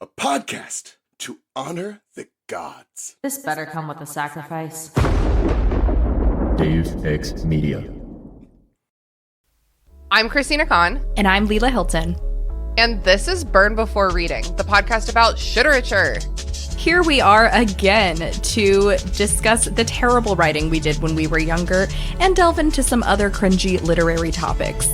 a podcast to honor the gods. This better come with a sacrifice. Dave X Media. I'm Christina Kahn. And I'm Leela Hilton. And this is Burn Before Reading, the podcast about shiterature. Here we are again to discuss the terrible writing we did when we were younger and delve into some other cringy literary topics.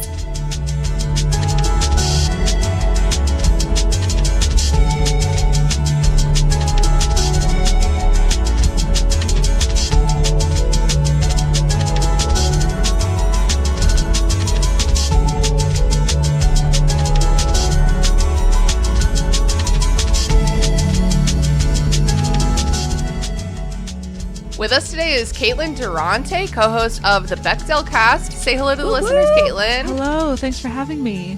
With us today is Caitlin Durante, co-host of the Bechdel Cast. Say hello to the listeners, Caitlin. Hello, thanks for having me.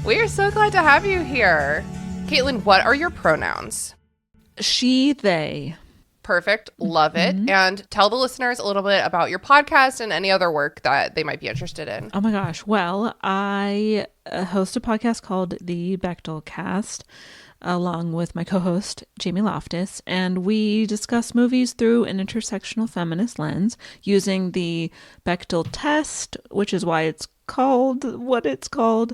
We are so glad to have you here. Caitlin, what are your pronouns? She, they. Perfect. Love it. And tell the listeners a little bit about your podcast and any other work that they might be interested in. Oh my gosh. Well, I host a podcast called the Bechdel Cast, along with my co-host, Jamie Loftus, and we discuss movies through an intersectional feminist lens using the Bechdel test, which is why it's called what it's called.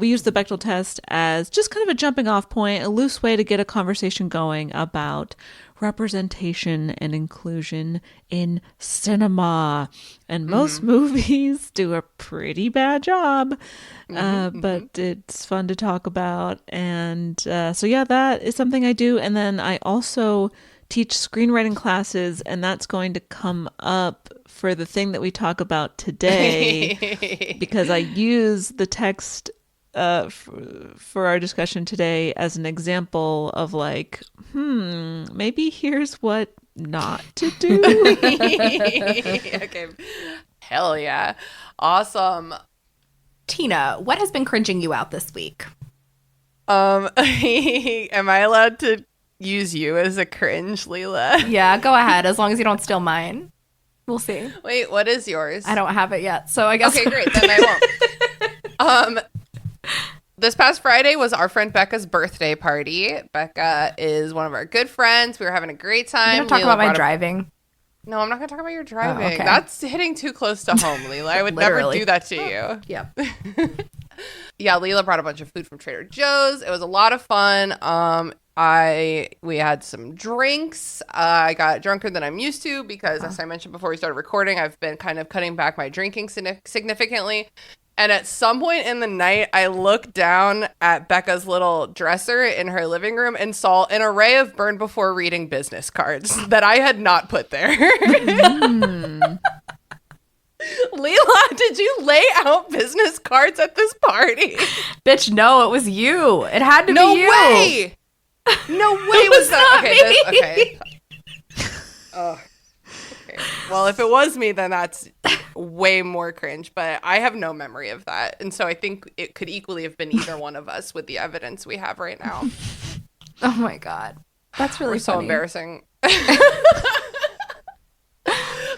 We use the Bechdel test as just kind of a jumping off point, a loose way to get a conversation going about representation and inclusion in cinema. And most movies do a pretty bad job, but it's fun to talk about. And so yeah, that is something I do. And then I also teach screenwriting classes, and that's going to come up for the thing that we talk about today because I use the text for our discussion today as an example of like, maybe here's what not to do. Okay. Hell yeah. Awesome. Tina, what has been cringing you out this week? Am I allowed to use you as a cringe, Leela? Yeah, go ahead, as long as you don't steal mine. We'll see. Wait, what is yours? I don't have it yet, so I guess. Okay, great. Then I won't. This past Friday was our friend Becca's birthday party. Becca is one of our good friends. We were having a great time. I'm going to talk about my driving. No, I'm not going to talk about your driving. Oh, okay. That's hitting too close to home, Leela. I would never do that to you. Yep. Yeah, Leela brought a bunch of food from Trader Joe's. It was a lot of fun. We had some drinks. I got drunker than I'm used to because, as I mentioned before we started recording, I've been kind of cutting back my drinking significantly. And at some point in the night, I looked down at Becca's little dresser in her living room and saw an array of Burn Before Reading business cards that I had not put there. Leela, did you lay out business cards at this party? Bitch, no, it was you. It had to be you. No way! No way was that. Okay. Oh. Okay. Well, if it was me, then that's way more cringe, but I have no memory of that. And so I think it could equally have been either one of us with the evidence we have right now. Oh my God. That's really so funny. embarrassing.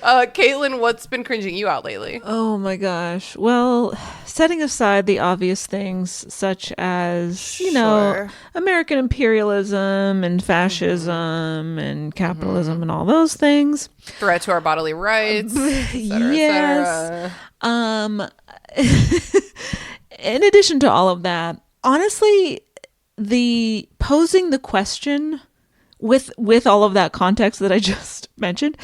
Caitlin, what's been cringing you out lately? Oh my gosh. Well, setting aside the obvious things such as, you know, American imperialism and fascism and capitalism and all those things. Threat to our bodily rights, et cetera, yes. et cetera. In addition to all of that, honestly, the posing the question with all of that context that I just mentioned,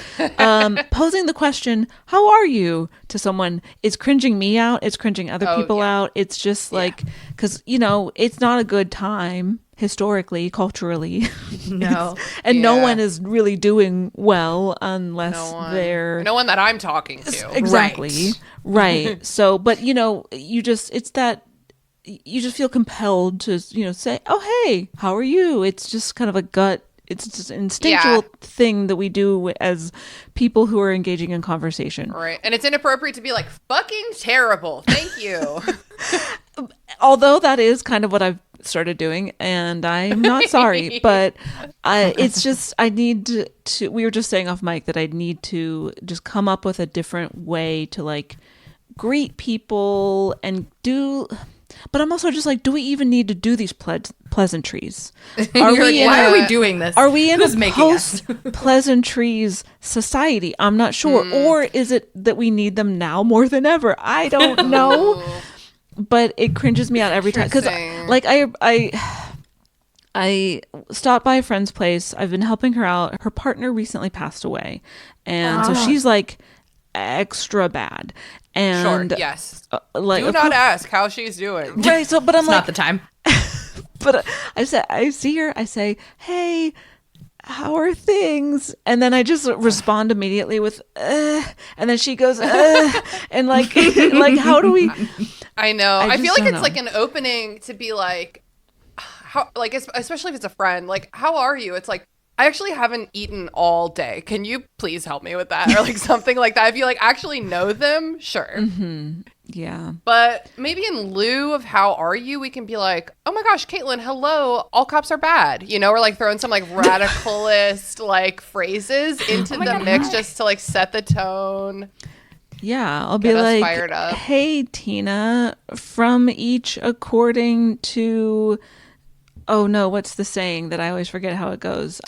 posing the question, how are you, to someone is cringing me out. It's cringing other people out. It's just like, because, you know, it's not a good time historically, culturally. No. And no one is really doing well unless they're... No one that I'm talking to. Exactly. Right. So, but, you know, you just feel compelled to, you know, say, oh, hey, how are you? It's just kind of a gut. It's just an instinctual thing that we do as people who are engaging in conversation. Right. And it's inappropriate to be like, fucking terrible. Thank you. Although that is kind of what I've started doing, and I'm not sorry, but it's just, I need to, we were just saying off mic that I need to just come up with a different way to like greet people and do But I'm also just like, do we even need to do these pleasantries? Why are we doing this? Are we in Who's a making us? post-pleasantries society? I'm not sure. Or is it that we need them now more than ever? I don't know. But it cringes me out every time. Because, like, I stopped by a friend's place. I've been helping her out. Her partner recently passed away. And so she's, like, extra bad. And sure, yes. Like, do not ask how she's doing. Right. So, but I'm It's like, not the time. but I see her. I say, "Hey, how are things?" And then I just respond immediately with, and then she goes, and like, like, how do we? I know. I feel just like don't it's know. like an opening to be like, how, like, especially if it's a friend. Like, how are you? It's like, I actually haven't eaten all day. Can you please help me with that? Or like something like that. If you like actually know them, sure. Mm-hmm. Yeah. But maybe in lieu of how are you, we can be like, oh my gosh, Caitlin, hello, all cops are bad. You know, or like throwing some like radicalist like phrases into the mix just to like set the tone. Yeah, I'll be Get us like, fired up. "Hey, Tina, from each according to." Oh no, what's the saying that I always forget how it goes?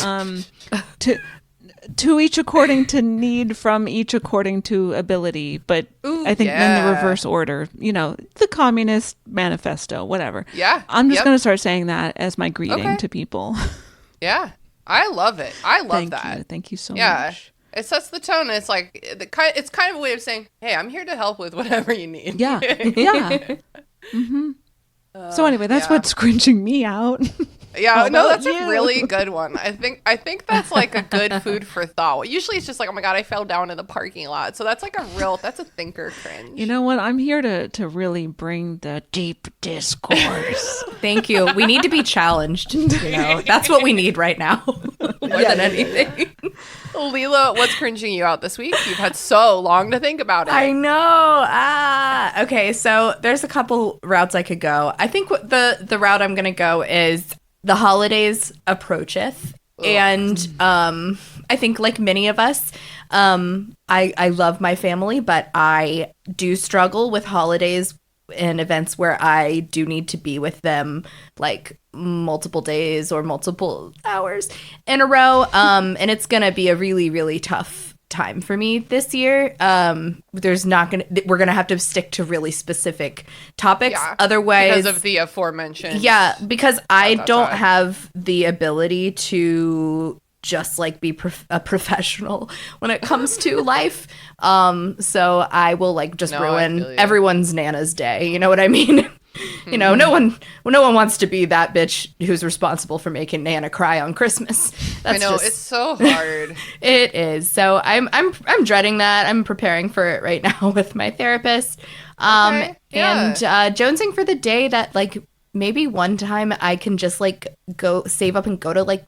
To each according to need, from each according to ability. But Ooh, I think in yeah. the reverse order, you know, the Communist Manifesto, whatever. Yeah. I'm just Yep. going to start saying that as my greeting Okay. to people. Yeah. I love it. I love Thank that. you. Thank you so Yeah. much. It sets the tone. And it's like, it's kind of a way of saying, hey, I'm here to help with whatever you need. Yeah. Yeah. Mm-hmm. So anyway, that's what's cringing me out. Yeah, How no, about that's you? a really good one. I think that's like a good food for thought. Usually it's just like, oh my God, I fell down in the parking lot. So that's like that's a thinker cringe. You know what? I'm here to really bring the deep discourse. Thank you. We need to be challenged. You know, that's what we need right now, more than anything. Leela, what's cringing you out this week? You've had so long to think about it. I know. Okay, so there's a couple routes I could go. I think the route I'm going to go is the holidays approacheth. Ugh. And I think like many of us, I love my family, but I do struggle with holidays and events where I do need to be with them like multiple days or multiple hours in a row. And it's going to be a really, really tough time for me this year. We're going to have to stick to really specific topics. Yeah, Otherwise, because of the aforementioned. yeah, because I don't outside. have the ability to just like be a professional when it comes to life. So I will like just No, I ruin feel you. everyone's Nana's day. You know what I mean? You know, no one wants to be that bitch who's responsible for making Nana cry on Christmas. That's I know, just, it's so hard. it is. So I'm dreading that. I'm preparing for it right now with my therapist. Okay, yeah. And jonesing for the day that like maybe one time I can just like go save up and go to like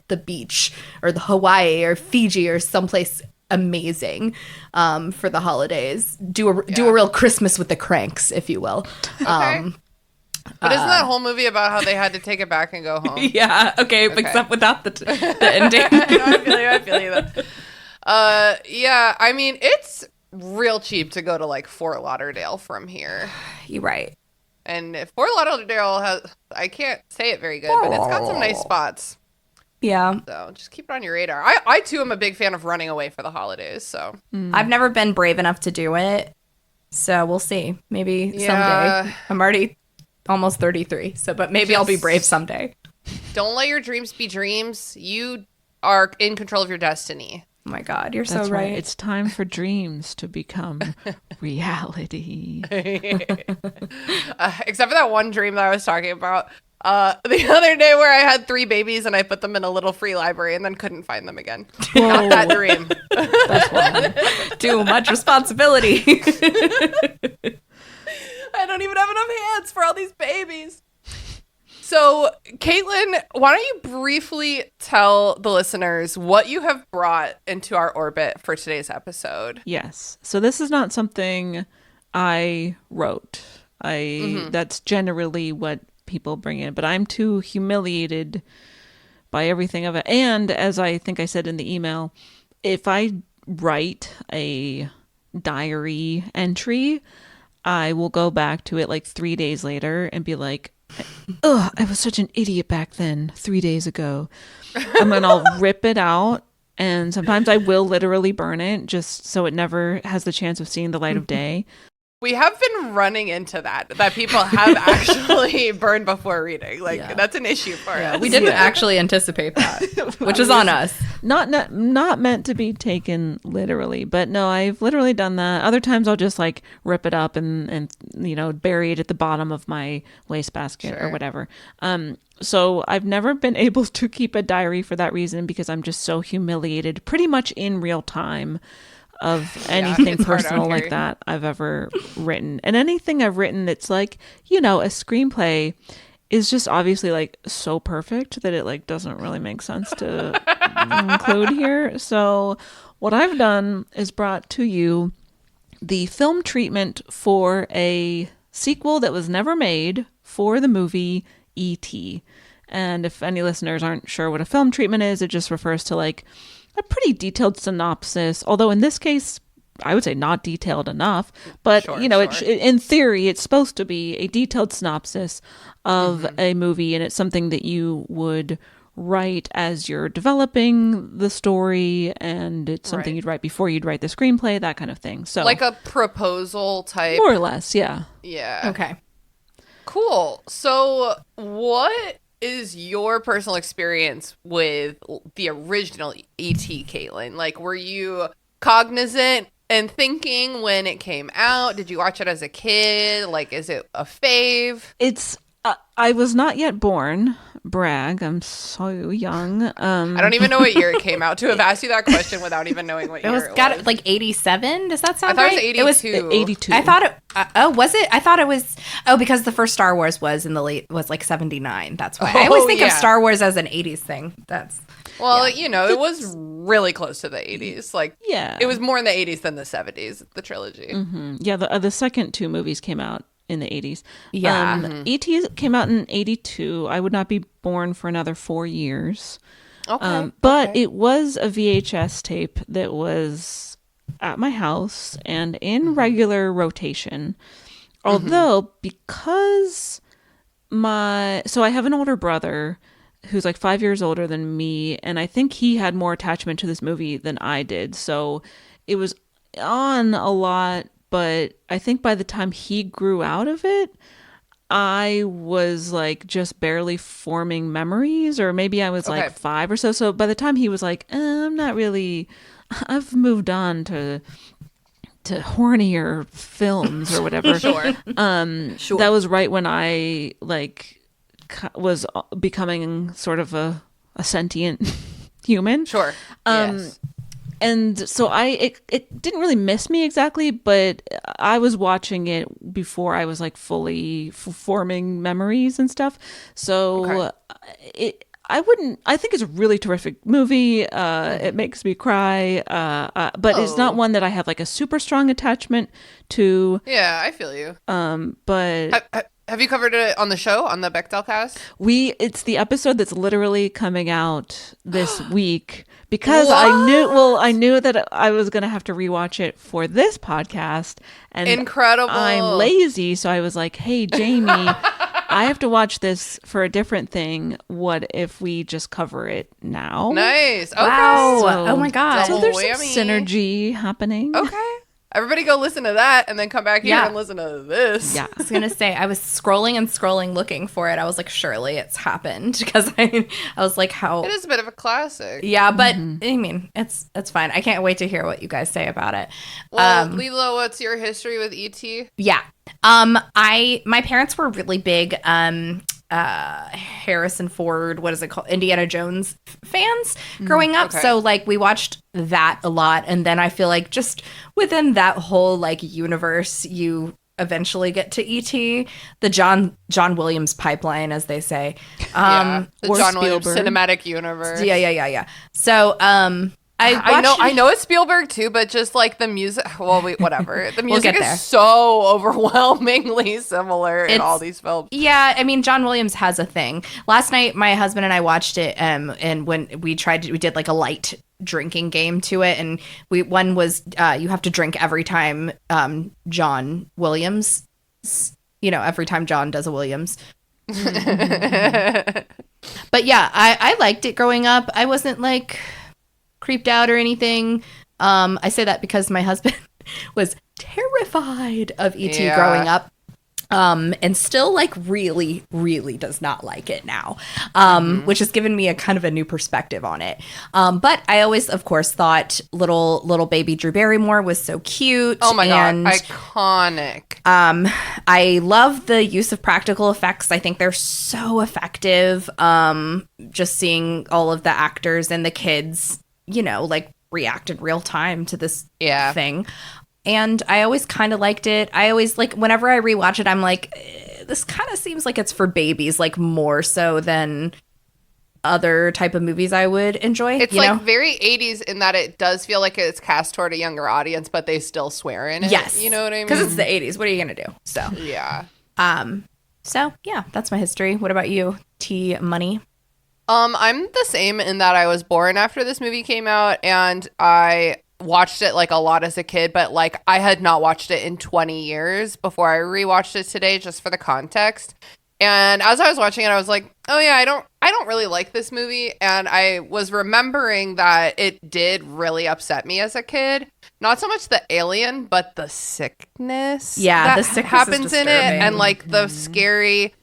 the beach or the Hawaii or Fiji or someplace amazing for the holidays. Do a real Christmas with the Cranks, if you will. Okay. But isn't that whole movie about how they had to take it back and go home? Yeah. Okay. Except without the ending. I feel you. Yeah. I mean, it's real cheap to go to like Fort Lauderdale from here, You're right. and Fort Lauderdale I can't say it very good, but it's got some nice spots. Yeah. So just keep it on your radar. I too am a big fan of running away for the holidays. So I've never been brave enough to do it. So we'll see. Maybe Yeah. someday. I'm already almost 33. But maybe I'll be brave someday. don't let your dreams be dreams. You are in control of your destiny. Oh my God, you're That's so right. right. It's time for dreams to become reality. Except for that one dream that I was talking about the other day where I had 3 babies and I put them in a little free library and then couldn't find them again. Not that dream. That's wild. Too much responsibility. I don't even have enough hands for all these babies. So, Caitlin, why don't you briefly tell the listeners what you have brought into our orbit for today's episode? Yes. So this is not something I wrote. That's generally what people bring in, but I'm too humiliated by everything of it. And as I think I said in the email, if I write a diary entry, I will go back to it like 3 days later and be like, ugh, I was such an idiot back then, 3 days ago. And then I'll rip it out. And sometimes I will literally burn it just so it never has the chance of seeing the light of day. We have been running into that people have actually burned before reading. Like, that's an issue for us. We didn't actually anticipate that, which is on us. Not meant to be taken literally, but no, I've literally done that. Other times I'll just like rip it up and bury it at the bottom of my wastebasket or whatever. So I've never been able to keep a diary for that reason, because I'm just so humiliated pretty much in real time of anything personal like that I've ever written. And anything I've written that's like, a screenplay is just obviously like so perfect that it like doesn't really make sense to include here. So what I've done is brought to you the film treatment for a sequel that was never made for the movie E.T. And if any listeners aren't sure what a film treatment is, it just refers to like a pretty detailed synopsis, although in this case, I would say not detailed enough. But, in theory, it's supposed to be a detailed synopsis of a movie, and it's something that you would write as you're developing the story, and it's something you'd write before you'd write the screenplay, that kind of thing. So like a proposal type. More or less, yeah. Yeah. Okay. Cool. So what is your personal experience with the original E.T., Caitlin? Like, were you cognizant and thinking when it came out? Did you watch it as a kid? Like, is it a fave? It's I was not yet born. Brag, I'm so young. I don't even know what year it came out. To have asked you that question without even knowing what year it was. Got it like 87. Does that sound right? I thought it was 82. It was 82. I thought it. Was it? I thought it was. Oh, because the first Star Wars was was like 79. That's why I always think of Star Wars as an 80s thing. That's it was really close to the 80s. Like, it was more in the 80s than the 70s. The trilogy. Mm-hmm. Yeah, the second two movies came out in the 80s. Yeah. E.T. came out in 82. I would not be born for another 4 years. Okay. But it was a VHS tape that was at my house and in regular rotation. Although, because so I have an older brother who's like 5 years older than me, and I think he had more attachment to this movie than I did. So it was on a lot. But I think by the time he grew out of it, I was like just barely forming memories, or maybe I was like 5 or so. So by the time he was like, I'm not really, I've moved on to hornier films or whatever. Sure. That was right when I like was becoming sort of a sentient human. Sure. Yes. And so it didn't really miss me exactly, but I was watching it before I was like fully forming memories and stuff. So I think it's a really terrific movie. It makes me cry. But it's not one that I have like a super strong attachment to. Yeah, I feel you. But have you covered it on the show, on the Bechdel cast? It's the episode that's literally coming out this week. Because I knew that I was going to have to rewatch it for this podcast. And incredible. I'm lazy. So I was like, hey, Jamie, I have to watch this for a different thing. What if we just cover it now? Nice. Okay. Wow. So, oh my God. So there's some synergy happening. Okay. Everybody go listen to that and then come back here and listen to this. Yeah. I was going to say, I was scrolling looking for it. I was like, surely it's happened. Because I was like, how? It is a bit of a classic. Yeah, but I mean, it's fine. I can't wait to hear what you guys say about it. Well, Lilo, what's your history with E.T.? Yeah. My parents were really big Harrison Ford, what is it called, Indiana Jones fans growing up. Okay. So like we watched that a lot, and then I feel like just within that whole like universe, you eventually get to E.T., the John Williams pipeline, as they say. The or John Williams Spielberg. cinematic universe. Yeah. So I know it's Spielberg too, but just like the music, whatever. The music get there. is so overwhelmingly similar in all these films. Yeah, I mean, John Williams has a thing. Last night, my husband and I watched it, and when we did like a light drinking game to it, and one was you have to drink every time John Williams, every time John does a Williams. But yeah, I liked it growing up. I wasn't like creeped out or anything. I say that because my husband was terrified of E.T. growing up. And still like really, really does not like it now, which has given me a kind of a new perspective on it. But I always, of course, thought little baby Drew Barrymore was so cute. Oh my God, iconic. I love the use of practical effects. I think they're so effective. Just seeing all of the actors and the kids, like react in real time to this thing. And I always kind of liked it. I always whenever I rewatch it, I'm like, this kind of seems like it's for babies, like more so than other type of movies I would enjoy. It's like very 80s in that it does feel like it's cast toward a younger audience, but they still swear in it. Yes. You know what I mean? Because it's the 80s. What are you going to do? So, yeah. So, yeah, that's my history. What about you, T Money? I'm the same in that I was born after this movie came out, and I watched it like a lot as a kid, but like I had not watched it in 20 years before I rewatched it today, just for the context. And as I was watching it, I was like, oh yeah, I don't really like this movie. And I was remembering that it did really upset me as a kid. Not so much the alien, but the sickness. Yeah, the that sickness happens is in it, and like the scary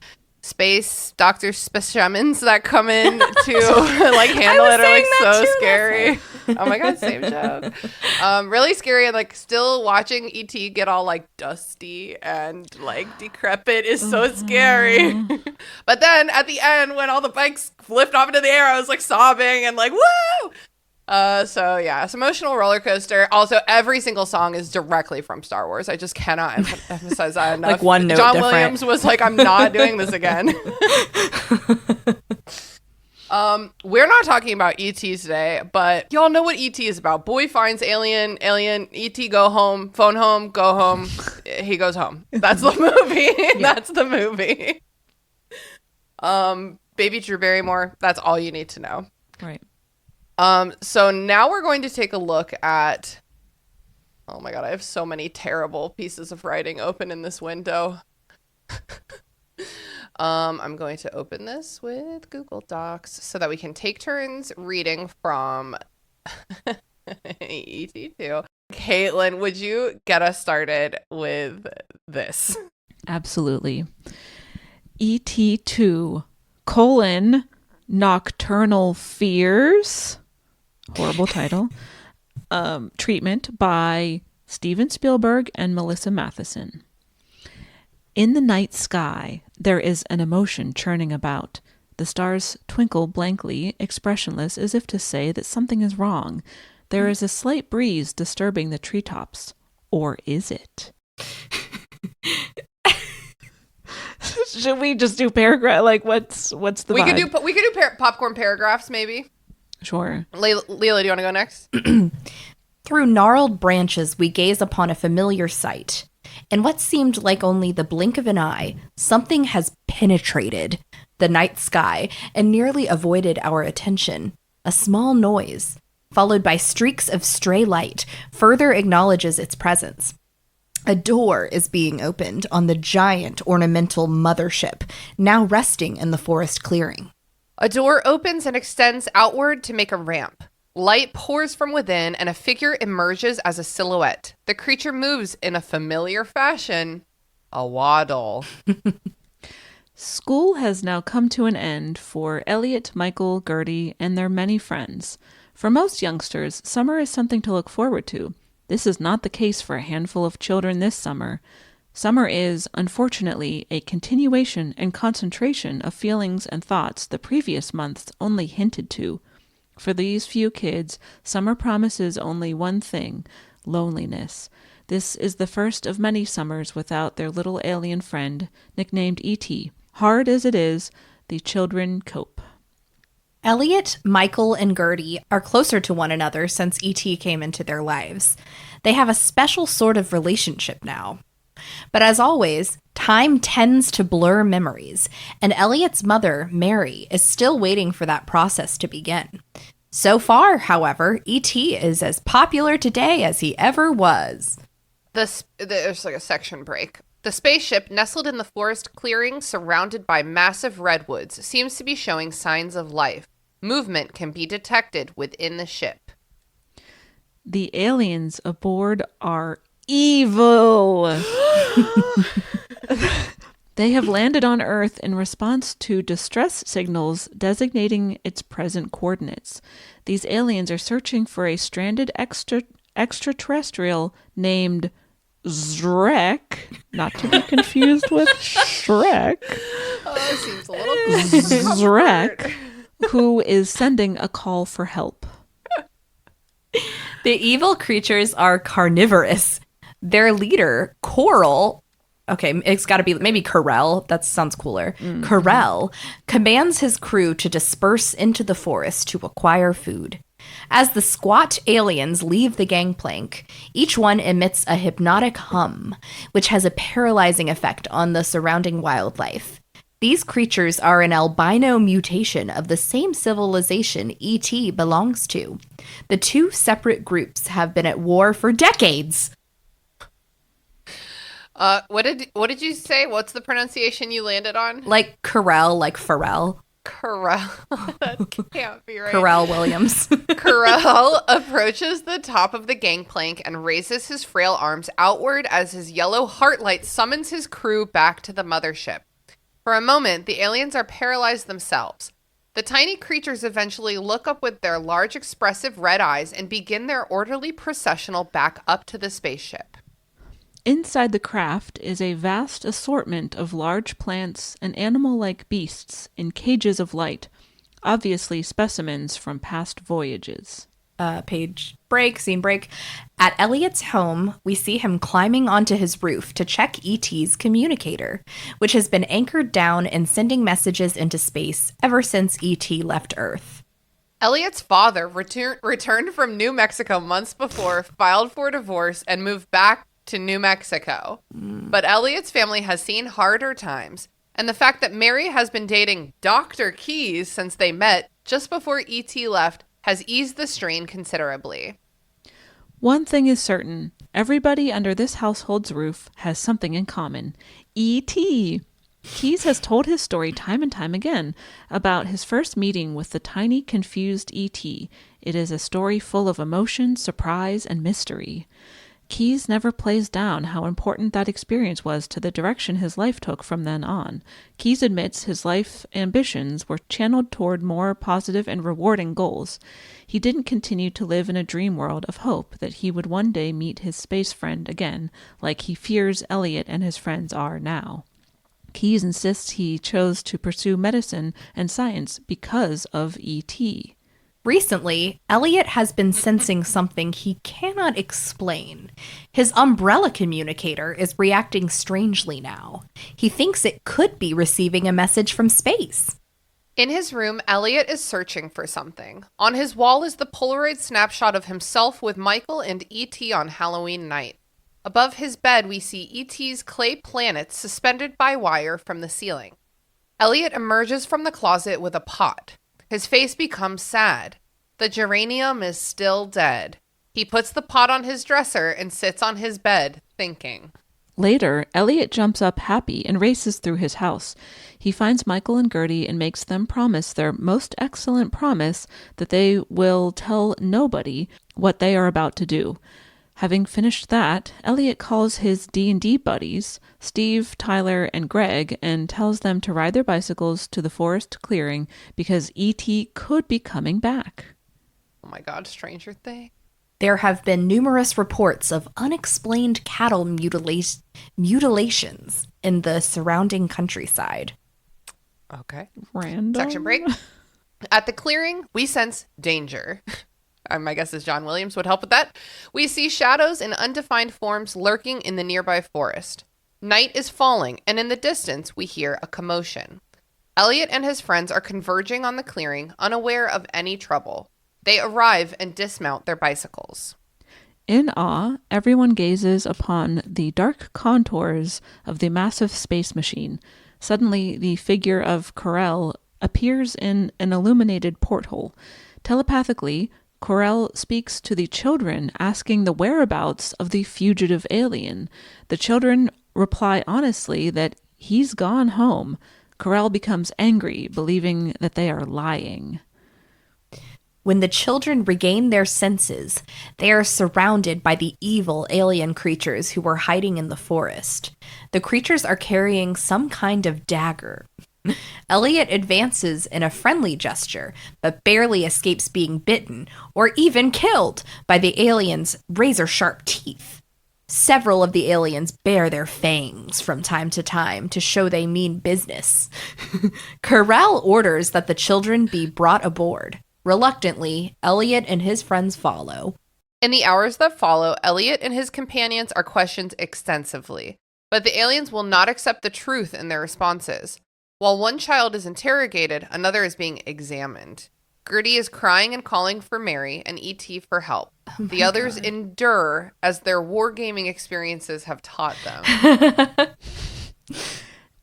space doctor specimens that come in to like handle it are like so scary. Oh my God, same joke. Really scary, and like still watching E.T. get all like dusty and like decrepit is so scary. But then at the end, when all the bikes flipped off into the air, I was like sobbing and like woo. So yeah, it's an emotional roller coaster. Also, every single song is directly from Star Wars. I just cannot emphasize that enough. Like one note John different. Williams was like, I'm not doing this again. We're not talking about E.T. today, but y'all know what E.T. is about. Boy finds alien, E.T. go home, phone home, go home. He goes home. That's the movie. That's the movie. Baby Drew Barrymore. That's all you need to know. Right. So now we're going to take a look at, oh my God, I have so many terrible pieces of writing open in this window. I'm going to open this with Google Docs so that we can take turns reading from ET2. Caitlin, would you get us started with this? Absolutely. ET2, Nocturnal Fears. Horrible title. Treatment by Steven Spielberg and Melissa Matheson. In the night sky, there is an emotion churning about. The stars twinkle blankly, expressionless, as if to say that something is wrong. There is a slight breeze disturbing the treetops. Or is it? Should we just do paragraph? Like, what's the vibe? We could do popcorn paragraphs, maybe. Sure. Leela, do you want to go next? Through gnarled branches, we gaze upon a familiar sight. In what seemed like only the blink of an eye, something has penetrated the night sky and nearly avoided our attention. A small noise, followed by streaks of stray light, further acknowledges its presence. A door is being opened on the giant ornamental mothership, now resting in the forest clearing. A door opens and extends outward to make a ramp. Light pours from within, and a figure emerges as a silhouette. The creature moves in a familiar fashion. A waddle. School has now come to an end for Elliot, Michael, Gertie, and their many friends. For most youngsters, summer is something to look forward to. This is not the case for a handful of children this summer. Summer is, unfortunately, a continuation and concentration of feelings and thoughts the previous months only hinted to. For these few kids, summer promises only one thing: loneliness. This is the first of many summers without their little alien friend, nicknamed E.T. Hard as it is, the children cope. Elliot, Michael, and Gertie are closer to one another since E.T. came into their lives. They have a special sort of relationship now. But as always, time tends to blur memories, and Elliot's mother, Mary, is still waiting for that process to begin. So far, however, E.T. is as popular today as he ever was. There's like a section break. The spaceship, nestled in the forest clearing surrounded by massive redwoods, seems to be showing signs of life. Movement can be detected within the ship. The aliens aboard are evil. They have landed on Earth in response to distress signals designating its present coordinates. These aliens are searching for a stranded extraterrestrial named Zrek, not to be confused with Shrek. Oh, it seems a little Zrek, who is sending a call for help. The evil creatures are carnivorous. Their leader, Coral, okay, it's got to be maybe Corel, that sounds cooler. Mm-hmm. Corel commands his crew to disperse into the forest to acquire food. As the squat aliens leave the gangplank, each one emits a hypnotic hum, which has a paralyzing effect on the surrounding wildlife. These creatures are an albino mutation of the same civilization E.T. belongs to. The two separate groups have been at war for decades. What did you say? What's the pronunciation you landed on? Like Corel, like Pharrell. Corel. That can't be right. Corel Williams. Corel approaches the top of the gangplank and raises his frail arms outward as his yellow heart light summons his crew back to the mothership. For a moment, the aliens are paralyzed themselves. The tiny creatures eventually look up with their large, expressive red eyes and begin their orderly processional back up to the spaceship. Inside the craft is a vast assortment of large plants and animal-like beasts in cages of light, obviously specimens from past voyages. Page break, scene break. At Elliot's home, we see him climbing onto his roof to check E.T.'s communicator, which has been anchored down and sending messages into space ever since E.T. left Earth. Elliot's father returned from New Mexico months before, filed for divorce, and moved back to New Mexico. But Elliot's family has seen harder times, and the fact that Mary has been dating Dr. Keyes since they met just before E.T. left has eased the strain considerably. One thing is certain. Everybody under this household's roof has something in common. E.T. Keyes has told his story time and time again about his first meeting with the tiny, confused E.T. It is a story full of emotion, surprise, and mystery. Keyes never plays down how important that experience was to the direction his life took from then on. Keyes admits his life ambitions were channeled toward more positive and rewarding goals. He didn't continue to live in a dream world of hope that he would one day meet his space friend again, like he fears Elliot and his friends are now. Keyes insists he chose to pursue medicine and science because of E.T. Recently, Elliot has been sensing something he cannot explain. His umbrella communicator is reacting strangely now. He thinks it could be receiving a message from space. In his room, Elliot is searching for something. On his wall is the Polaroid snapshot of himself with Michael and E.T. on Halloween night. Above his bed, we see E.T.'s clay planets suspended by wire from the ceiling. Elliot emerges from the closet with a pot. His face becomes sad. The geranium is still dead. He puts the pot on his dresser and sits on his bed, thinking. Later, Elliot jumps up happy and races through his house. He finds Michael and Gertie and makes them promise their most excellent promise that they will tell nobody what they are about to do. Having finished that, Elliot calls his D&D buddies, Steve, Tyler, and Greg, and tells them to ride their bicycles to the forest clearing because E.T. could be coming back. Oh my God, Stranger Things. There have been numerous reports of unexplained cattle mutilations in the surrounding countryside. Okay. Random. Section break. At the clearing, we sense danger. My guess is John Williams would help with that. We see shadows and undefined forms lurking in the nearby forest. Night is falling, and in the distance, we hear a commotion. Elliot and his friends are converging on the clearing, unaware of any trouble. They arrive and dismount their bicycles. In awe, everyone gazes upon the dark contours of the massive space machine. Suddenly, the figure of Corell appears in an illuminated porthole. Telepathically, Corell speaks to the children, asking the whereabouts of the fugitive alien. The children reply honestly that he's gone home. Corell becomes angry, believing that they are lying. When the children regain their senses, they are surrounded by the evil alien creatures who were hiding in the forest. The creatures are carrying some kind of dagger. Elliot advances in a friendly gesture, but barely escapes being bitten or even killed by the aliens' razor-sharp teeth. Several of the aliens bare their fangs from time to show they mean business. Corral orders that the children be brought aboard. Reluctantly, Elliot and his friends follow. In the hours that follow, Elliot and his companions are questioned extensively, but the aliens will not accept the truth in their responses. While one child is interrogated, another is being examined. Gertie is crying and calling for Mary and E.T. for help. The others endure as their wargaming experiences have taught them.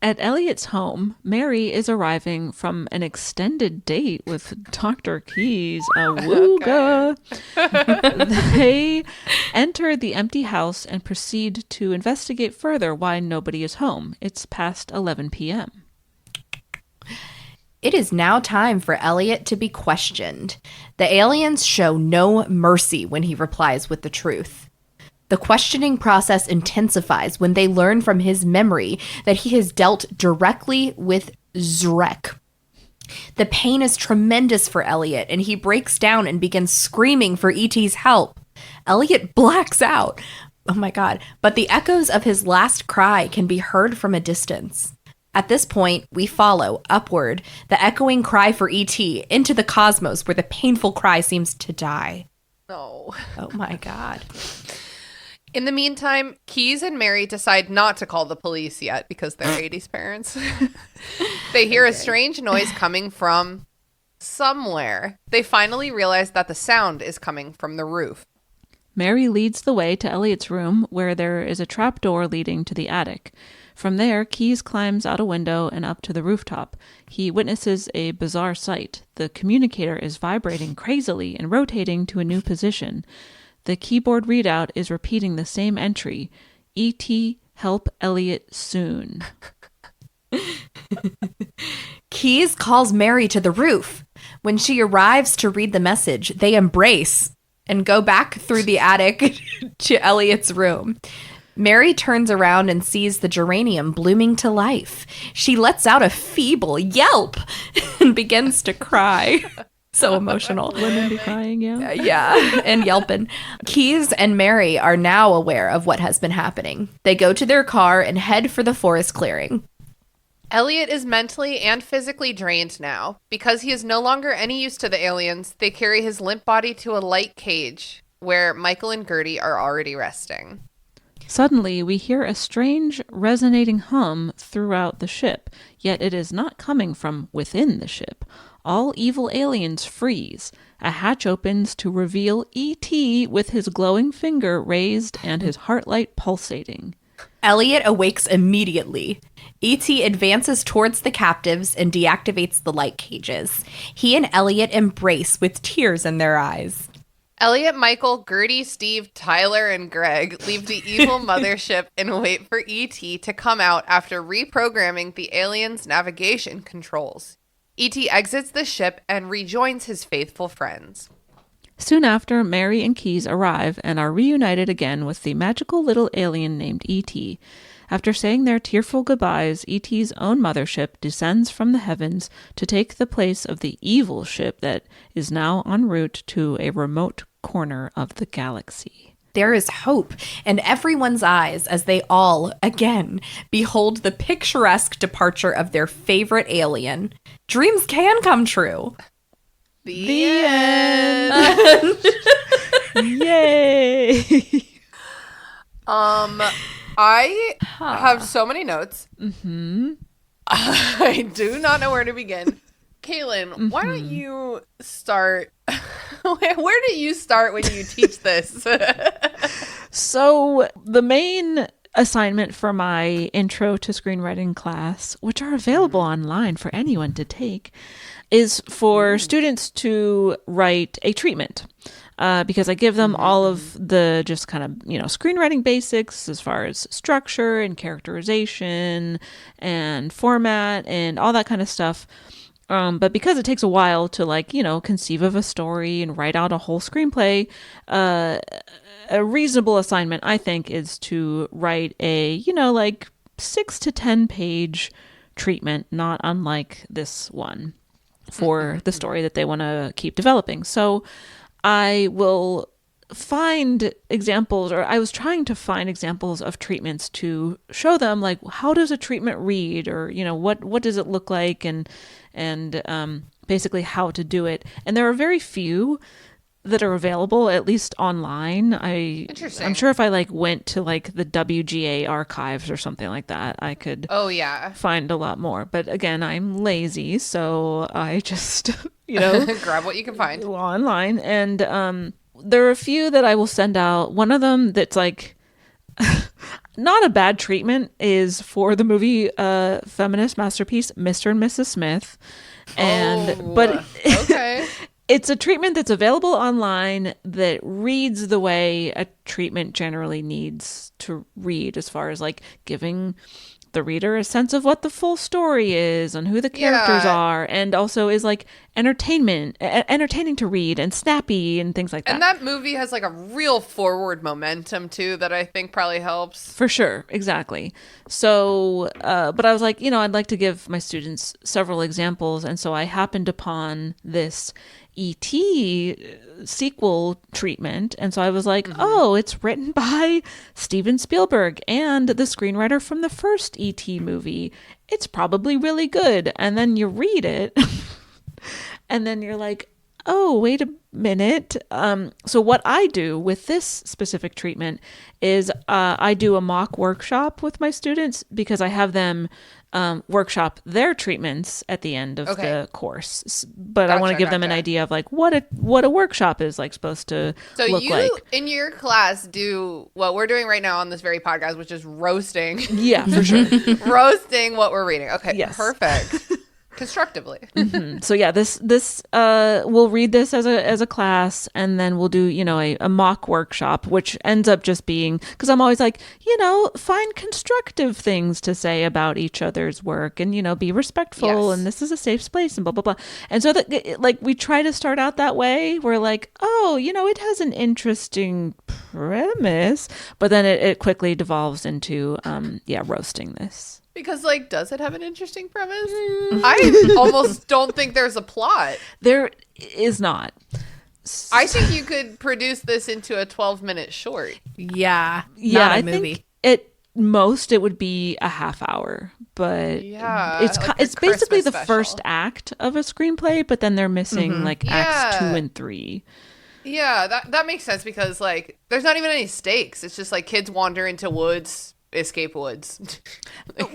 At Elliot's home, Mary is arriving from an extended date with Dr. Keyes, awooga. They enter the empty house and proceed to investigate further why nobody is home. It's past 11 p.m. It is now time for Elliot to be questioned. The aliens show no mercy when he replies with the truth. The questioning process intensifies when they learn from his memory that he has dealt directly with Zrek. The pain is tremendous for Elliot, and he breaks down and begins screaming for E.T.'s help. Elliot blacks out. Oh my God. But the echoes of his last cry can be heard from a distance. At this point, we follow upward the echoing cry for E.T. into the cosmos where the painful cry seems to die. No. Oh my God. In the meantime, Keyes and Mary decide not to call the police yet because they're 80s parents. They hear a strange noise coming from somewhere. They finally realize that the sound is coming from the roof. Mary leads the way to Elliot's room, where there is a trapdoor leading to the attic. From there, Keyes climbs out a window and up to the rooftop. He witnesses a bizarre sight. The communicator is vibrating crazily and rotating to a new position. The keyboard readout is repeating the same entry. E.T. help Elliot soon. Keyes calls Mary to the roof. When she arrives to read the message, they embrace and go back through the attic to Elliot's room. Mary turns around and sees the geranium blooming to life. She lets out a feeble yelp and begins to cry. So emotional. Women be crying, yeah. Yeah, and yelping. Keyes and Mary are now aware of what has been happening. They go to their car and head for the forest clearing. Elliot is mentally and physically drained now. Because he is no longer any use to the aliens, they carry his limp body to a light cage where Michael and Gertie are already resting. Suddenly, we hear a strange, resonating hum throughout the ship, yet it is not coming from within the ship. All evil aliens freeze. A hatch opens to reveal E.T. with his glowing finger raised and his heart light pulsating. Elliot awakes immediately. E.T. advances towards the captives and deactivates the light cages. He and Elliot embrace with tears in their eyes. Elliot, Michael, Gertie, Steve, Tyler, and Greg leave the evil mothership and wait for E.T. to come out after reprogramming the aliens' navigation controls. E.T. exits the ship and rejoins his faithful friends. Soon after, Mary and Keyes arrive and are reunited again with the magical little alien named E.T. After saying their tearful goodbyes, E.T.'s own mothership descends from the heavens to take the place of the evil ship that is now en route to a remote corner of the galaxy. There is hope in everyone's eyes as they all, again, behold the picturesque departure of their favorite alien. Dreams can come true. The end. Yay! I have so many notes. Mm-hmm. I do not know where to begin. Kaylin, why don't you start? Where do you start when you teach this? So the main assignment for my intro to screenwriting class, which are available online for anyone to take, is for students to write a treatment. Because I give them all of the just kind of, screenwriting basics as far as structure and characterization and format and all that kind of stuff. But because it takes a while to conceive of a story and write out a whole screenplay, a reasonable assignment, I think, is to write a, 6 to 10 page treatment, not unlike this one, for the story that they want to keep developing. So I will find examples, or I was trying to find examples of treatments to show them, like, how does a treatment read, or, what does it look like, and basically how to do it. And there are very few that are available, at least online. Interesting. I'm sure if I went to the WGA archives or something like that, I could find a lot more. But again, I'm lazy, so I just grab what you can find online. And there are a few that I will send out. One of them that's not a bad treatment is for the movie feminist masterpiece Mr. and Mrs. Smith. But okay. It's a treatment that's available online that reads the way a treatment generally needs to read, as far as giving the reader a sense of what the full story is and who the characters are, and also is entertaining to read and snappy and things like that. And that movie has a real forward momentum too that I think probably helps. For sure, exactly. So, but I was I'd like to give my students several examples, and so I happened upon this E.T. sequel treatment, and so I was oh, it's written by Steven Spielberg and the screenwriter from the first E.T. movie. It's probably really good. And then you read it and then you're oh, wait a minute. So what I do with this specific treatment is I do a mock workshop with my students, because I have them workshop their treatments at the end of the course. But I want to give them an idea of what a workshop is supposed to look like. So you, in your class, do what we're doing right now on this very podcast, which is roasting. Yeah, for sure. Roasting what we're reading. Okay, yes. Perfect. Constructively. So yeah, this we'll read this as a class, and then we'll do a mock workshop, which ends up just being, because I'm always find constructive things to say about each other's work, and be respectful, and this is a safe space, and blah blah blah. And so that we try to start out that way. We're oh, it has an interesting premise, but then it quickly devolves into roasting this. Because, does it have an interesting premise? I almost don't think there's a plot. There is not. I think you could produce this into a 12-minute short. Yeah. Yeah, not a I movie. think at most it would be a half hour. But it's basically the first act of a screenplay, but then they're missing acts 2 and 3. Yeah, that makes sense, because there's not even any stakes. It's just kids wander into woods, escape woods.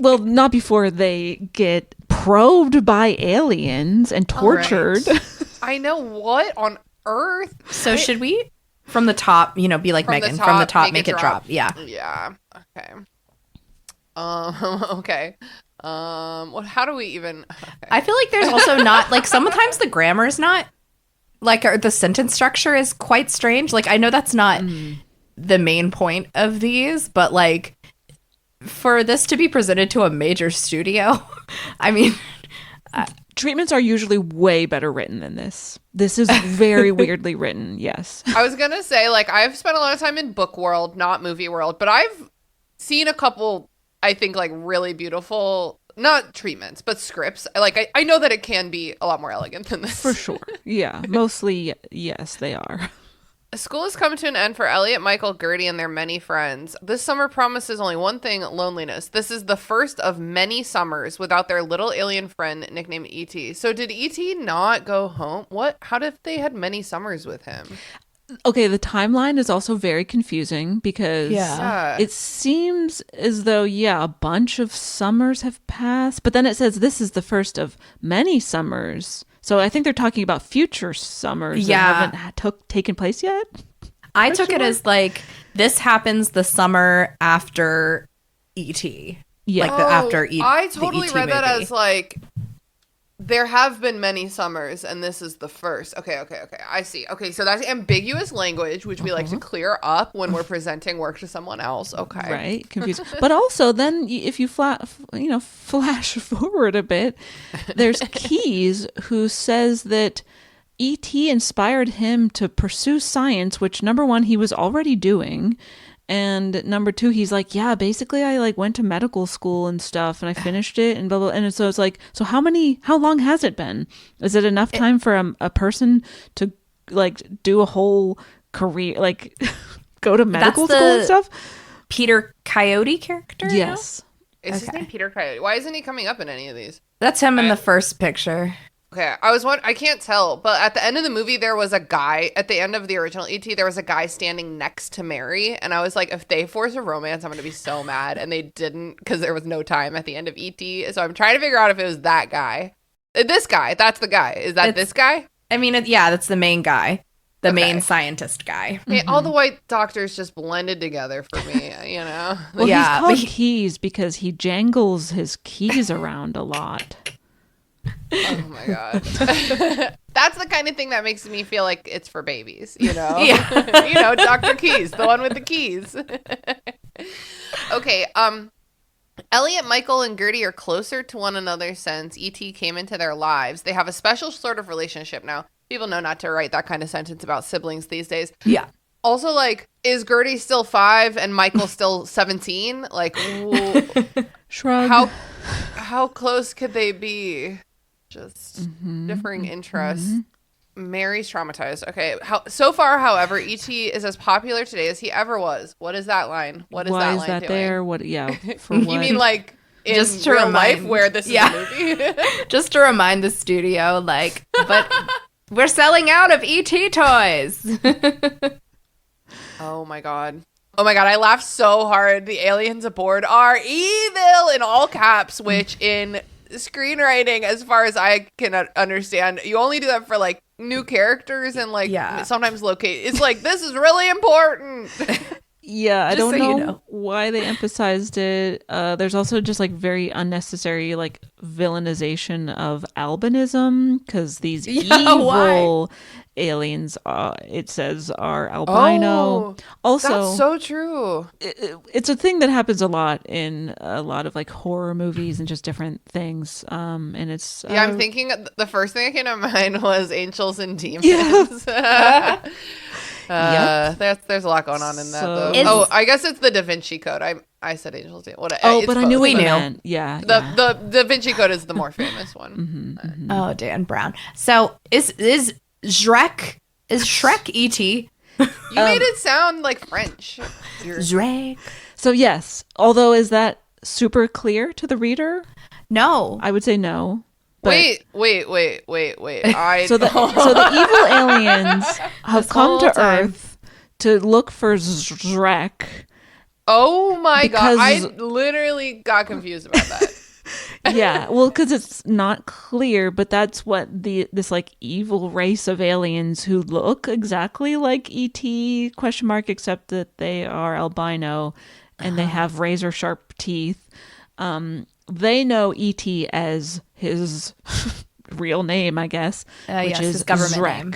Well, not before they get probed by aliens and tortured. Right. I know, what on earth? So should we, from the top, be like Megan, from the top, make it drop. Yeah. Yeah. Okay. Okay. How do we even? Okay. I feel like there's also not sometimes the grammar is not or the sentence structure is quite strange. I know that's not the main point of these, but for this to be presented to a major studio, I mean, treatments are usually way better written than this. This is very weirdly written. Yes. I was going to say, I've spent a lot of time in book world, not movie world, but I've seen a couple, I think, really beautiful, not treatments, but scripts. I know that it can be a lot more elegant than this. For sure. Yeah. Mostly, yes, they are. School has come to an end for Elliot, Michael, Gertie, and their many friends. This summer promises only one thing: loneliness. This is the first of many summers without their little alien friend nicknamed E.T. So did E.T. not go home? What? How did they had many summers with him? Okay, the timeline is also very confusing because Yeah. it seems as though, yeah, a bunch of summers have passed, but then it says this is the first of many summers. So I think they're talking about future summers Yeah. that haven't taken place yet. I took it as like this happens the summer after E.T. Yeah. Like after E.T. I totally the E.T. read that movie. as like there have been many summers and this is the first. Okay. I see. Okay, so that's ambiguous language, which we like to clear up when we're presenting work to someone else. Okay. Right, confused. But also, then if you flash forward a bit, there's Keyes who says that E.T. inspired him to pursue science, which number one he was already doing, and number two he's like, yeah, basically I like went to medical school and stuff, and I finished it, and blah blah. And so it's like, so how long has it been? Is it enough time for a person to like do a whole career, like go to medical That's school and stuff? Peter Coyote character? no? Yes. Is his name Peter Coyote? Why isn't he coming up in any of these? That's him in the first picture. Okay, I can't tell, but at the end of the movie, there was a guy, at the end of the original E.T., there was a guy standing next to Mary, and I was like, if they force a romance, I'm going to be so mad, and they didn't, because there was no time at the end of E.T., so I'm trying to figure out if it was that guy. This guy, that's the guy. Is that this guy? I mean, that's the main guy. The Okay. main scientist guy. Hey, all the white doctors just blended together for me, you know? Well, Yeah, he's called but Keyes because he jangles his keys around a lot. Oh my god. That's the kind of thing that makes me feel like it's for babies, you know? Yeah. You know, Dr. Keys, the one with the keys. Okay, Elliot, Michael, and Gertie are closer to one another since E.T. came into their lives. They have a special sort of relationship now. People know not to write that kind of sentence about siblings these days. Yeah. Also, like, is Gertie still 5 and Michael still 17? Like, Shrug. how close could they be? Just differing interests. Mary's traumatized. Okay. So far, however, E.T. is as popular today as he ever was. What is that line? What is Why that is line that doing? there? What? Yeah. For You what? mean like in Just to real life remind- where this Yeah. is a movie? Just to remind the studio, like, but we're selling out of E.T. toys. Oh my god. Oh my god, I laughed so hard. The aliens aboard are evil in all caps, which in screenwriting, as far as I can understand, you only do that for like new characters and like sometimes locate. It's like, this is really important. Yeah, I Just don't so know, you know. why they emphasized it. There's also just like very unnecessary like villainization of albinism because these evil aliens, it says, are albino. Also, that's so true. it's a thing that happens a lot in a lot of like horror movies and just different things. And it's Yeah, I'm thinking the first thing that came to mind was Angels and Demons. Yeah. There's a lot going on in that So- though. I guess it's the Da Vinci Code. I said Angels and Demons. but I knew We what you knew. meant. Yeah. The Da Vinci Code is the more famous one. Oh, Dan Brown. So is Shrek E.T.? You made it sound like French. Shrek. So yes, although is that super clear to the reader? No. I would say no. But Wait. So the evil aliens have come to whole time. Earth to look for Shrek. Oh my god! I Because- literally got confused about that. Yeah, well, because it's not clear, but that's what this like evil race of aliens who look exactly like ET ? Except that they are albino and they have razor sharp teeth. They know ET as his real name, I guess, which yes, is his government Shrek. name.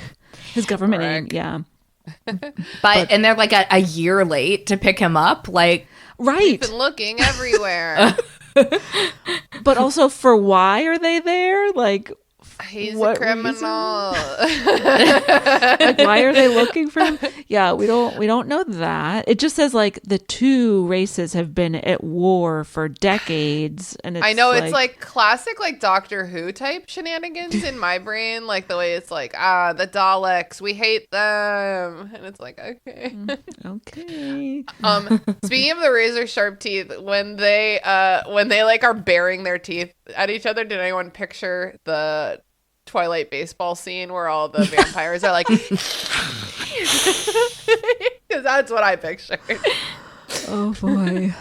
His government name, Shrek. yeah. And they're like a year late to pick him up. Like, Right. Been looking everywhere. But also, for why are they there? Like, He's what a criminal. like, why are they looking for him? Yeah, we don't know that. It just says like the two races have been at war for decades, and it's I know it's like classic like Doctor Who type shenanigans in my brain, like the way it's like the Daleks, we hate them, and it's like okay. okay. Speaking of the razor sharp teeth, when they like are baring their teeth at each other, did anyone picture the Twilight baseball scene where all the vampires are like Because that's what I pictured. Oh boy.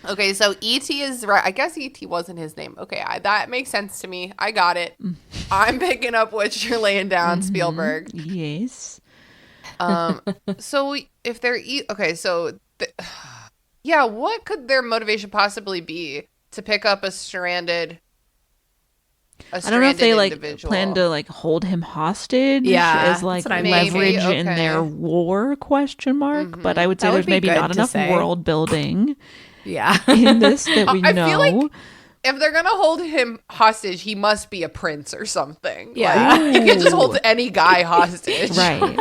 Okay, so E.T. is right. I guess E.T. wasn't his name. Okay, that makes sense to me. I got it. I'm picking up what you're laying down, Spielberg. Yes. So if they're yeah, what could their motivation possibly be to pick up a stranded I don't know if they individual? plan to hold him hostage Yeah, as that's what I mean. leverage Maybe, in okay. their war ? But I would say That would there's be maybe good not to enough say. world building Yeah. in this that we I know. feel like if they're gonna hold him hostage, he must be a prince or something. Yeah. Like, you can just hold any guy hostage. Right.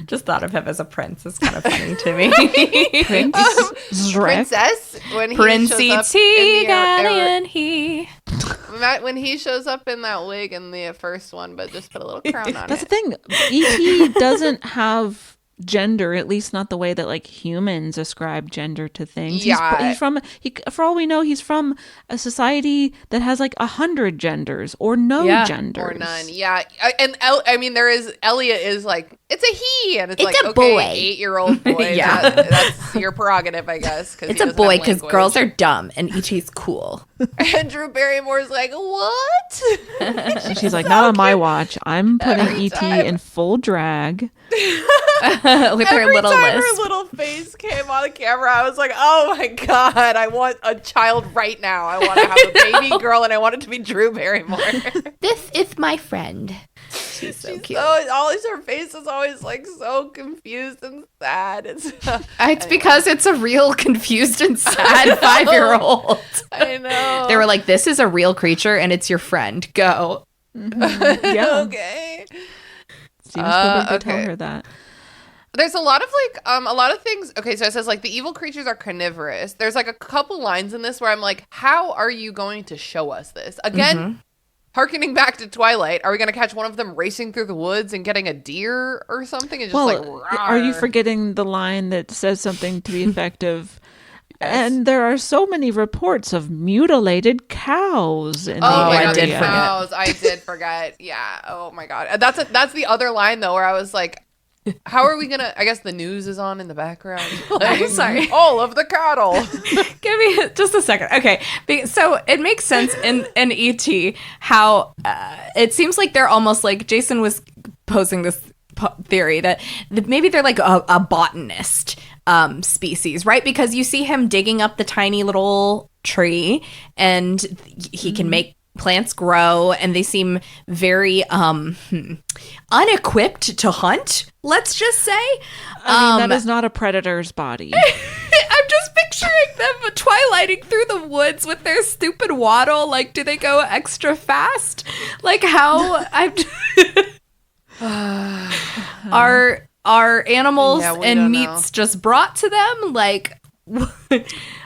Just thought of him as a prince. It's kind of funny to me. Prince Zrek. Princess when he Princey shows up T, in Galleon, he. when he shows up in that wig in the first one, but just put a little crown on That's it. the thing. E.T. doesn't have gender, at least not the way that humans ascribe gender to things. Yeah. He's from for all we know, he's from a society that has 100 genders or no genders Or none. Yeah. And Elliot is it's a he, and it's a okay, boy. 8-year-old boy. Yeah. That's your prerogative, I guess. It's a boy because girls are dumb and E.T.'s cool. And Drew Barrymore's like, what? And she's like, not on my watch. I'm putting E.T. time. in full drag. With her Every little time list. her little face came on camera, I was like, oh my God, I want a child right now. I want to have a baby girl, and I want it to be Drew Barrymore. This is my friend. She's so cute. Her face is always so confused and sad. It's because it's a real confused and sad 5-year-old. I know. They were like, this is a real creature and it's your friend. Go. Yeah. Okay. Steven Spielberg did okay. tell her that. There's a lot of things. Okay, so it says the evil creatures are carnivorous. There's a couple lines in this where I'm like, how are you going to show us this? Again, harkening back to Twilight, are we going to catch one of them racing through the woods and getting a deer or something? And just are you forgetting the line that says something to the effect of, and there are so many reports of mutilated cows in the my God, area. cows. I did forget. Yeah. Oh my God. That's the other line though, where I was like, how are we gonna? I guess the news is on in the background. I'm sorry. All of the cattle. Give me just a second. Okay. So it makes sense in E.T. how it seems like they're almost Jason was posing this theory that maybe they're a botanist species, right? Because you see him digging up the tiny little tree and he can make plants grow, and they seem very unequipped to hunt, let's just say. I mean, that is not a predator's body. I'm just picturing them twilighting through the woods with their stupid waddle. Do they go extra fast? How are animals Yeah, we and don't meats just brought to them?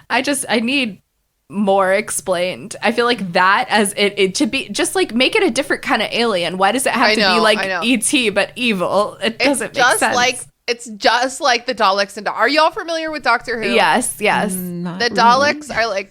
I need more explained. I feel like that as it to be just make it a different kind of alien. Why does it have to be E.T. but evil? It doesn't make sense. It's just like the Daleks and are y'all familiar with Doctor Who? Yes. The Not Daleks are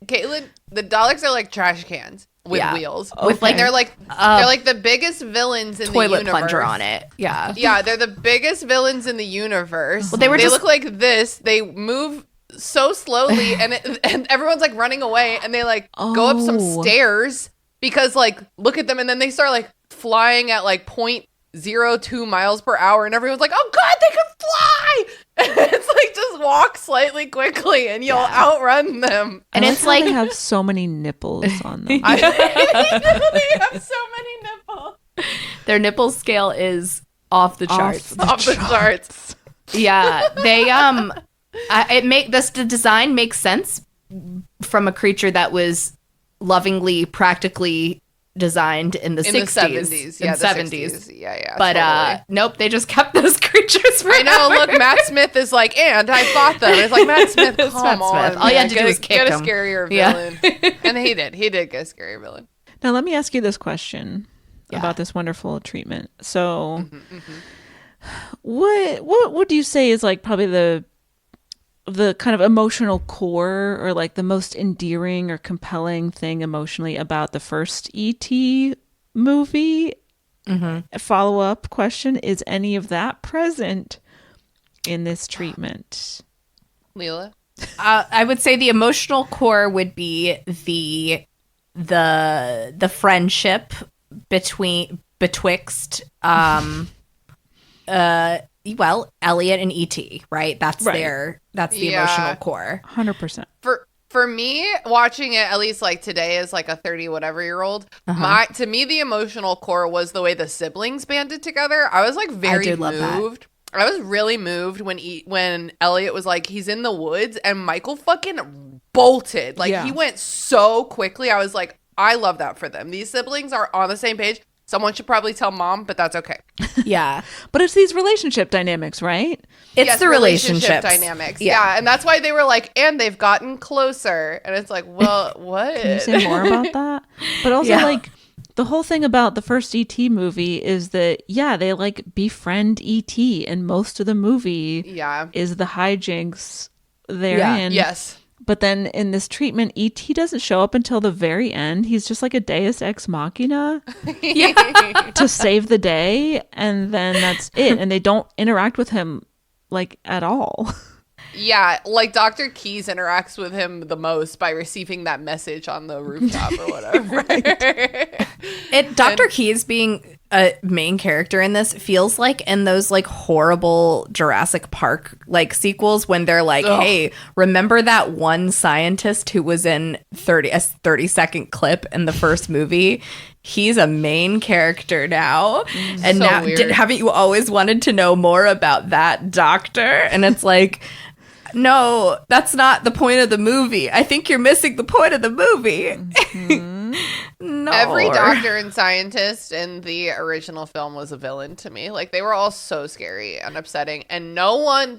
Caitlin. The Daleks are trash cans with wheels. With they're they're the biggest villains in the toilet universe. plunger on it. Yeah. Yeah, they're the biggest villains in the universe. Well, they look like this. They move so slowly, and everyone's running away, and they go up some stairs because look at them, and then they start flying at 0.02 miles per hour, and everyone's like, oh God, they can fly. And it's just walk slightly quickly and you'll outrun them. And I it's love how they have so many nipples on them. They have so many nipples. Their nipple scale is off the charts. Off the charts. Yeah, they the design makes sense from a creature that was lovingly, practically designed in the 60s. Yeah, in the 70s. 60s. Yeah. But totally. nope, they just kept those creatures forever. I know. Look, Matt Smith is and I fought them. It's Matt Smith. It's Come Matt on, Smith. All you had to do was kick get a him. scarier Yeah. villain. And he did. He did get a scarier villain. Now, let me ask you this question about this wonderful treatment. So, what would you say is probably the kind of emotional core or the most endearing or compelling thing emotionally about the first E.T. movie A follow-up question, is any of that present in this treatment? Leela? I would say the emotional core would be the friendship betwixt Elliot and E.T., right? That's Right. that's the emotional core. 100%. For me, watching it at least like today as like a 30 whatever year old, to me the emotional core was the way the siblings banded together. I was like very moved. I was really moved when Elliot was like, he's in the woods, and Michael fucking bolted. Like, he went so quickly. I was like, I love that for them. These siblings are on the same page. Someone should probably tell mom, but that's okay. Yeah. But it's these relationship dynamics, right? It's the relationship dynamics. Yeah. And that's why they were like, and they've gotten closer. And it's like, well, what? Can you say more about that? But also, like, the whole thing about the first E.T. movie is that, they, like, befriend E.T. and most of the movie is the hijinks therein. Yes. But then in this treatment, E.T. doesn't show up until the very end. He's just like a deus ex machina to save the day. And then that's it. And they don't interact with him, like, at all. Yeah, like Dr. Keyes interacts with him the most by receiving that message on the rooftop or whatever. Dr. Keyes being a main character in this feels like in those like horrible Jurassic Park like sequels when they're like, hey, remember that one scientist who was in a 30-second clip in the first movie? He's a main character now. And so now weird. haven't you always wanted to know more about that doctor? And it's like, no, that's not the point of the movie. I think you're missing the point of the movie. No. Every doctor and scientist in the original film was a villain to me. Like, they were all so scary and upsetting. And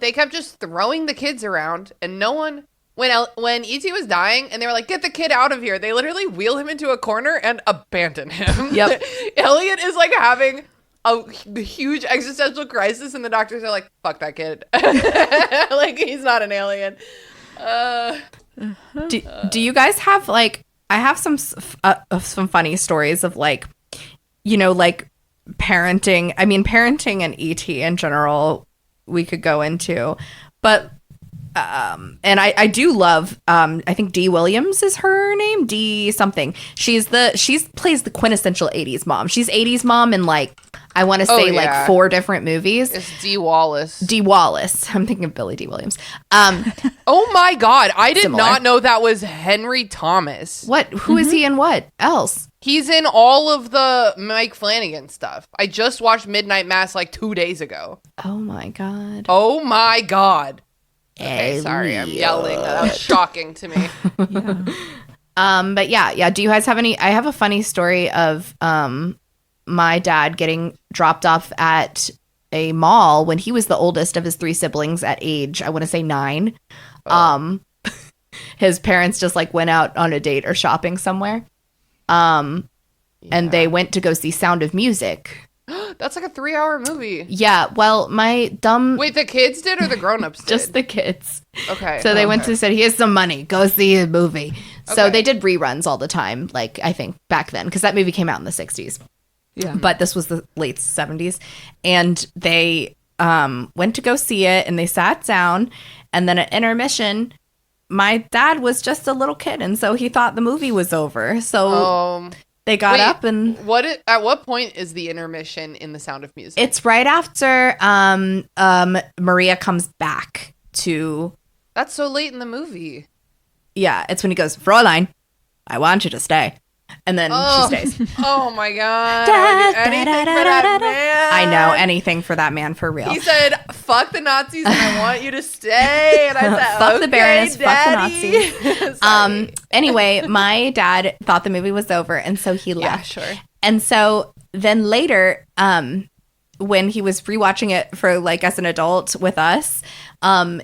they kept just throwing the kids around. And no one, when E.T. was dying and they were like, get the kid out of here, they literally wheel him into a corner and abandon him. Yep. Elliot is like having a huge existential crisis, and the doctors are like, fuck that kid. Like, he's not an alien. Do you guys have like, I have some funny stories of like, you know, like parenting. I mean, parenting and ET in general, we could go into, but and I do love I think Dee Williams is her name, Dee something. She plays the quintessential 80s mom. She's 80s mom in like, I want to say like 4 different movies. It's Dee Wallace. Dee Wallace. I'm thinking of Billy Dee Williams. Oh my God. I did Similar. not know that was Henry Thomas. What? Who is he and what else? He's in all of the Mike Flanagan stuff. I just watched Midnight Mass like 2 days ago. Oh my God. Oh my God. Okay, sorry, I'm yelling. That was shocking to me. But yeah. Do you guys have any? I have a funny story of my dad getting dropped off at a mall when he was the oldest of his 3 siblings at age, I want to say 9. His parents just like went out on a date or shopping somewhere. And they went to go see Sound of Music. That's like a 3-hour movie. Yeah, well, my dumb... Wait, the kids did or the grown-ups did? Just the kids. Okay. So they went to said, here's some money. Go see a movie. So Okay. they did reruns all the time, like, I think, back then. Because that movie came out in the 60s. Yeah. But this was the late 70s. And they went to go see it, and they sat down. And then at intermission, my dad was just a little kid. And so he thought the movie was over. So... They got up and... At what point is the intermission in The Sound of Music? It's right after Maria comes back to... That's so late in the movie. Yeah, it's when he goes, Fräulein, I want you to stay. And then she stays. Oh my God. I would do anything for that man. I know, anything for that man, for real. He said, fuck the Nazis and I want you to stay. And I said, Fuck okay, the Baroness, Daddy. fuck the Nazis. Anyway, my dad thought the movie was over, and so he left. Yeah, sure. And so then later, when he was rewatching it for like as an adult with us,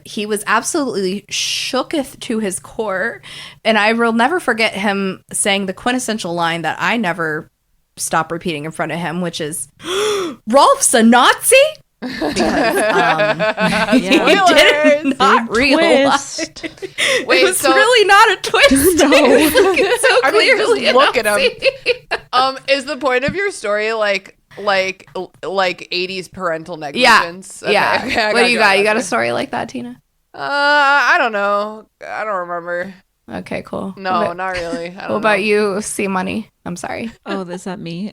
he was absolutely shooketh to his core. And I will never forget him saying the quintessential line that I never stop repeating in front of him, which is, Rolf's a Nazi? Because he did not realize. Wait, it was really not a twist. No. It was so I mean, clearly just look a at him. Is the point of your story like like 80s parental Yeah. negligence. Yeah. Okay, What do you got? You got a this. story like that, Tina? I don't know. I don't remember. Okay, cool. No, not really. I don't What about know. you, C Money? I'm sorry. Oh, is that me?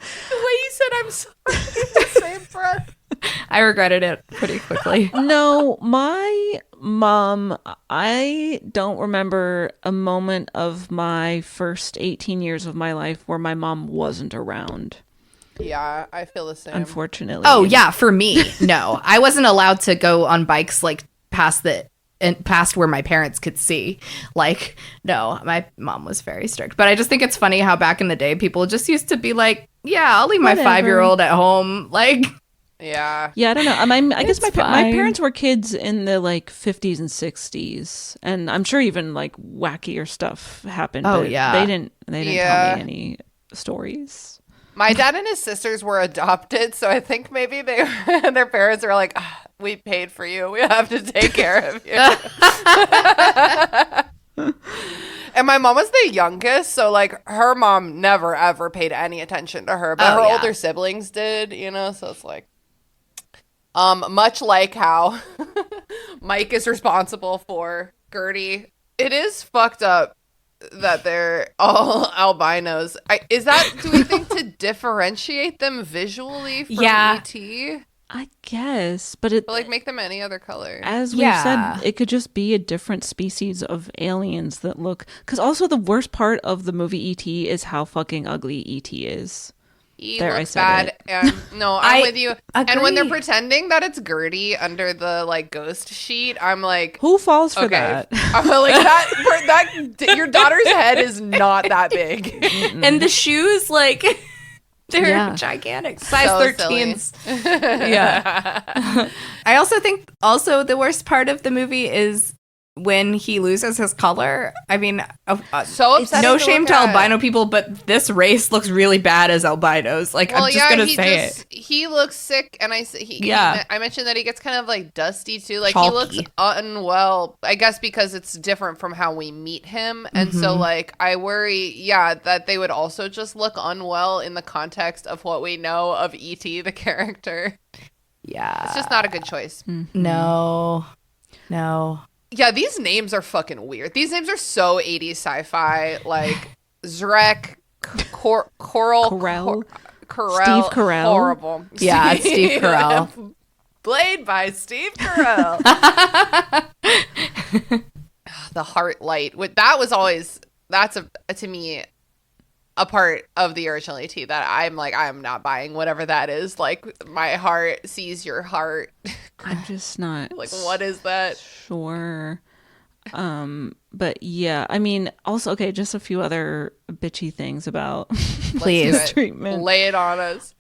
The way you said I'm sorry in the same breath. I regretted it pretty quickly. No, my mom, I don't remember a moment of my first 18 years of my life where my mom wasn't around, Yeah, I feel the same. unfortunately. Oh yeah, for me, no. I wasn't allowed to go on bikes like past where my parents could see. Like, no, my mom was very strict. But I just think it's funny how back in the day people just used to be like, yeah, I'll leave my Whatever. 5-year-old at home. Like, Yeah. Yeah, I don't know. I guess my It's my fine. parents were kids in the like 50s and 60s, and I'm sure even like wackier stuff happened. Oh, but yeah. they didn't Yeah. tell me any stories. My dad and his sisters were adopted, so I think maybe their parents were like, "Ah, we paid for you. We have to take care of you." And my mom was the youngest, so like her mom never ever paid any attention to her, but Oh, her yeah. older siblings did, so it's like much like how Mike is responsible for Gertie. It is fucked up that they're all albinos. Do we think to differentiate them visually from Yeah. ET? I guess, but it But like make them any other color. as we've Yeah. said, it could just be a different species of aliens that look. Because also the worst part of the movie E.T. is how fucking ugly E.T. is. He There, I looks said bad. it. And no, I'm I with you. And when they're agree. pretending that it's Gertie under the like ghost sheet, I'm like, Who falls for okay, that? I'm like that. Your daughter's head is not that big. and the shoes, like, they're Yeah. gigantic. Size So 13s. Yeah. I also think the worst part of the movie is when he loses his color. I mean, So upsetting. no to shame look to at. albino people, but this race looks really bad as albinos. Like, Well, I'm just gonna say it. He looks sick, and Yeah. I mentioned that he gets kind of like dusty too. Like Chalky. he looks unwell. I guess because it's different from how we meet him, and so Mm-hmm. like I worry, that they would also just look unwell in the context of what we know of E.T. the character. Yeah. It's just not a good choice. No. Yeah, these names are fucking weird. These names are so 80s sci-fi, like Zrek, Coral, Carell? Carell, Steve Carell? horrible. Yeah, it's Steve Carell. Played by Steve Carell. The heart light. That was always to me a part of the original AT that I'm like, I'm not buying whatever that is. Like my heart sees your heart. I'm just not Like what is that? sure. But yeah, I mean, also, okay, just a few other bitchy things about Please. Let's do it. treatment. Lay it on us.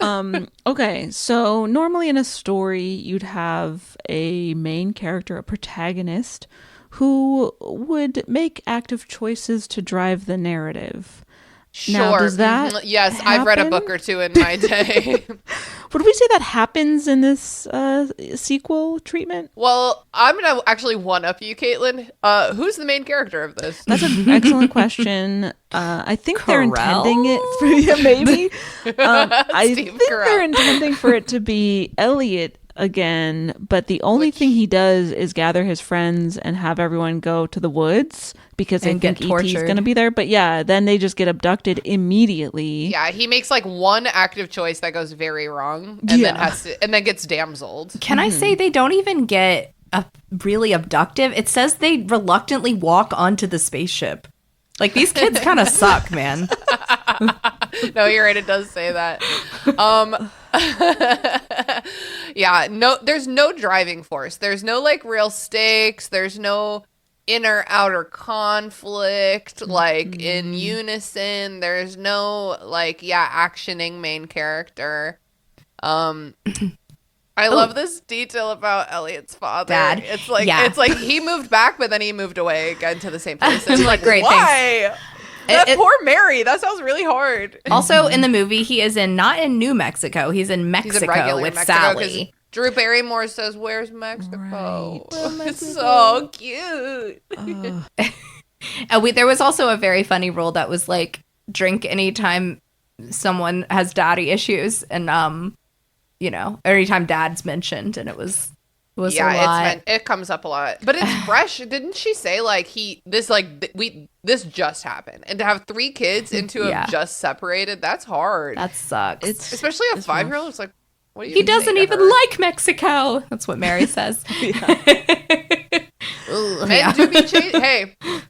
Okay, so normally in a story, you'd have a main character, a protagonist, who would make active choices to drive the narrative. Now, Sure. does that Mhm. Yes, I've read a happen? book or two in my day. Would we say that happens in this sequel treatment? Well, I'm gonna actually one up you, Caitlin. Who's the main character of this? That's an excellent question. I think they're Carell? intending it for yeah, maybe. I Steve think Carell. they're intending for it to be Elliot again, but the only thing he does is gather his friends and have everyone go to the woods because they And think get E.T.'s tortured. going to be there. But yeah, then they just get abducted immediately. Yeah, he makes like one active choice that goes very wrong, and then Yeah. then gets damseled. Can I say they don't even get really abductive? It says they reluctantly walk onto the spaceship. Like, these kids kind of suck, man. No, you're right. It does say that. Yeah, no, there's no driving force. There's no like real stakes. There's no inner outer conflict like in unison. There's no like actioning main character. I love this detail about Elliot's father. Dad. It's like Yeah. it's like he moved back, but then he moved away again to the same place. And I'm like, Great, why? That It- poor Mary. That sounds really hard. Also, in the movie, he is not in New Mexico. He's in He's Mexico in regular with Mexico 'cause Sally. Drew Barrymore says, "Where's Mexico?" It's so cute. There was also a very funny rule that was like, drink anytime someone has daddy issues, and you know, every time dad's mentioned, and it was a lot. It comes up a lot, but it's fresh. Didn't she say like this just happened, and to have 3 kids and to have just separated, that's hard. That sucks. Especially a 5-year-old. It's like, what do you? He doesn't even like Mexico. That's what Mary says. Men do be changed.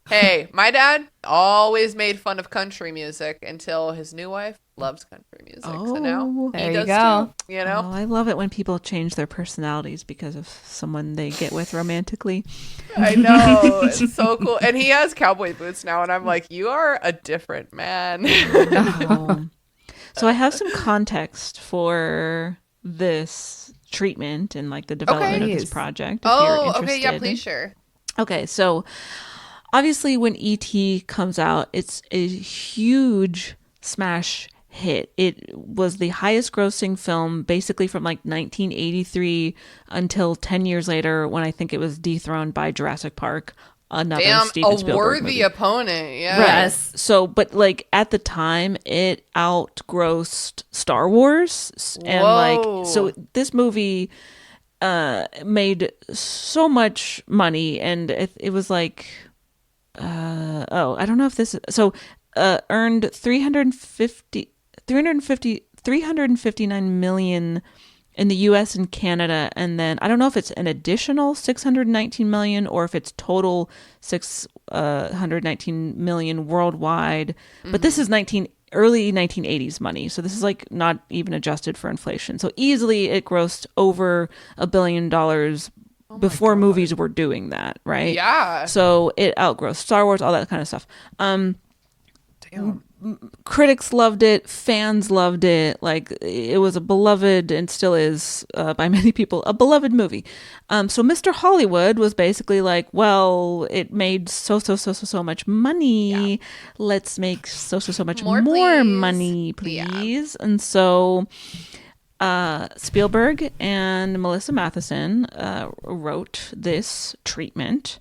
Hey, my dad always made fun of country music until his new wife loves country music. So now there he does you go. too. You know, Oh, I love it when people change their personalities because of someone they get with romantically. I know, it's so cool. And he has cowboy boots now, and I'm like, you are a different man. So I have some context for this treatment and like the development of this project. If you're interested. Okay, yeah, please share. Okay, so obviously when E.T. comes out, it's a huge smash hit. It was the highest grossing film basically from like 1983 until 10 years later when I think it was dethroned by Jurassic Park, another Steven Spielberg worthy movie. opponent. Yeah. Yes. So, but like at the time, it outgrossed Star Wars, and like so this movie made so much money, and it was like I don't know if this earned 359 million in the US and Canada, and then I don't know if it's an additional 619 million or if it's total 619 million worldwide. But this is early 1980s money, so this is like not even adjusted for inflation. So easily it grossed over $1 billion before movies were doing that, right? Yeah. So it outgrossed Star Wars, all that kind of stuff. Damn. Critics loved it, fans loved it. Like it was a beloved, and still is by many people, a beloved movie. So Mr. Hollywood was basically like, well, it made so much money. Yeah. Let's make so much more money, please. Yeah. And so Spielberg and Melissa Matheson wrote this treatment.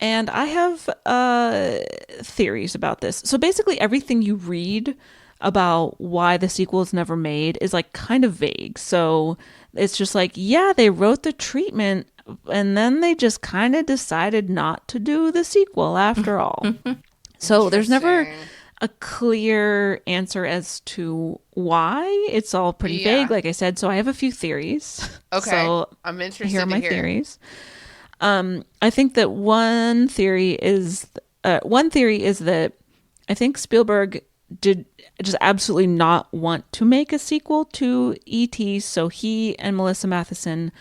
And I have theories about this. So basically everything you read about why the sequel is never made is like kind of vague. So it's just like, yeah, they wrote the treatment and then they just kind of decided not to do the sequel after all. So there's never a clear answer as to why. It's all pretty vague, like I said. So I have a few theories. Okay. So I'm interested here are my to hear. theories. I think that one theory is that I think Spielberg did just absolutely not want to make a sequel to E.T., so he and Melissa Matheson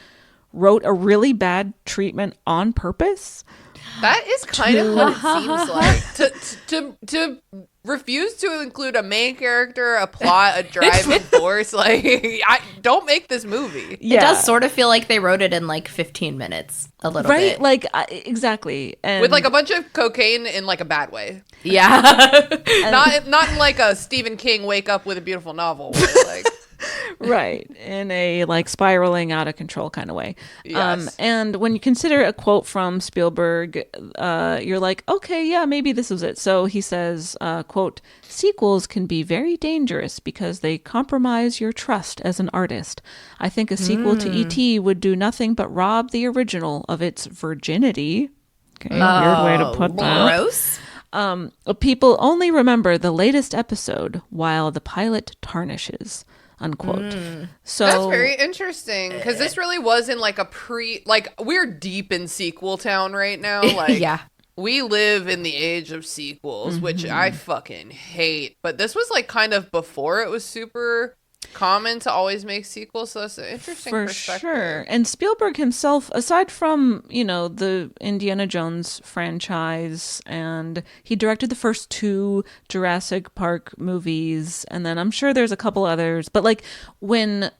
wrote a really bad treatment on purpose. That is kind of what it seems like. To refuse to include a main character, a plot, a driving force. Like, don't make this movie. Yeah. It does sort of feel like they wrote it in like 15 minutes, a little bit. Right? Like, exactly. And with like a bunch of cocaine in like a bad way. Yeah. not in like a Stephen King wake up with a beautiful novel way. Like, right, in a like spiraling out of control kind of way. Yes. And when you consider a quote from Spielberg, you're like, okay, yeah, maybe this was it. So he says, quote, "Sequels can be very dangerous because they compromise your trust as an artist. I think a sequel to E.T. would do nothing but rob the original of its virginity." Okay, weird way to put that. Gross. People only remember the latest episode while the pilot tarnishes. Unquote. So that's very interesting because this really was in like we're deep in sequel town right now. Like, yeah, we live in the age of sequels, which I fucking hate. But this was like kind of before it was super common to always make sequels, so that's an interesting perspective. For sure. And Spielberg himself, aside from, the Indiana Jones franchise, and he directed the first 2 Jurassic Park movies, and then I'm sure there's a couple others, but like when,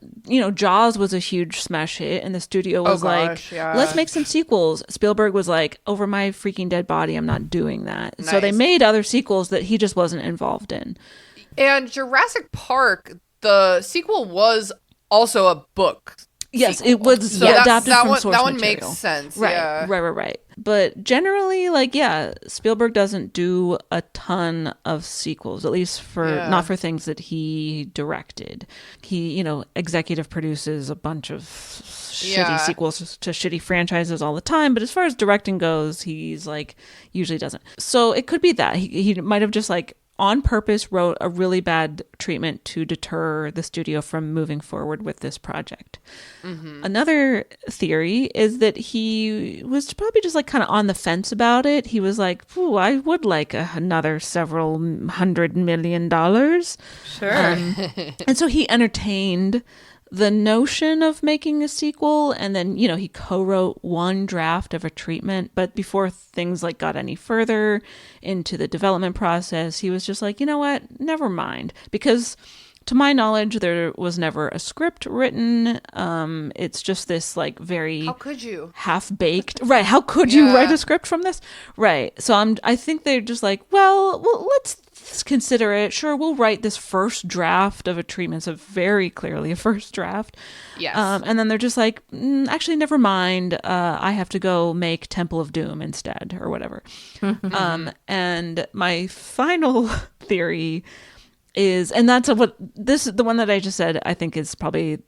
Jaws was a huge smash hit and the studio was let's make some sequels. Spielberg was like, over my freaking dead body, I'm not doing that. Nice. So they made other sequels that he just wasn't involved in. And Jurassic Park, the sequel was also a book. Yes, sequel. it was So adapted that from one, source that one material. makes sense. Right, Yeah. right. But generally, like, yeah, Spielberg doesn't do a ton of sequels, at least for not for things that he directed. He, executive produces a bunch of shitty sequels to shitty franchises all the time. But as far as directing goes, he's like usually doesn't. So it could be that he might have just like on purpose wrote a really bad treatment to deter the studio from moving forward with this project. Another theory is that he was probably just like kind of on the fence about it. He was like, "Ooh, I would like another several $100 million." Sure. And so he entertained the notion of making a sequel, and then he co-wrote one draft of a treatment, but before things like got any further into the development process, he was just like, you know what, never mind, because to my knowledge there was never a script written. It's just this like very How could you? half-baked, right? How could you write a script from this, right? So I think they're just like, well, let's consider it. Sure, we'll write this first draft of a treatment. So very clearly a first draft. Yes. And then they're just like, actually, never mind. I have to go make Temple of Doom instead, or whatever. And my final theory is, and that's the one that I just said, I think is probably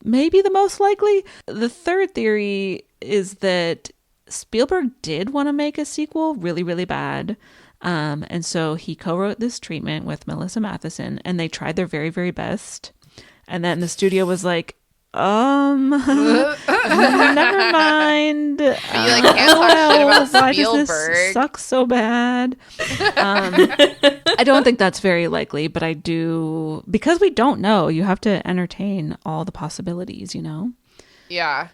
maybe the most likely. The third theory is that Spielberg did want to make a sequel really, really bad. And so he co-wrote this treatment with Melissa Matheson, and they tried their very, very best. And then the studio was like, never mind. But you like can't talk shit about why Spielberg. does this suck so bad? I don't think that's very likely, but I do, because we don't know. You have to entertain all the possibilities, Yeah,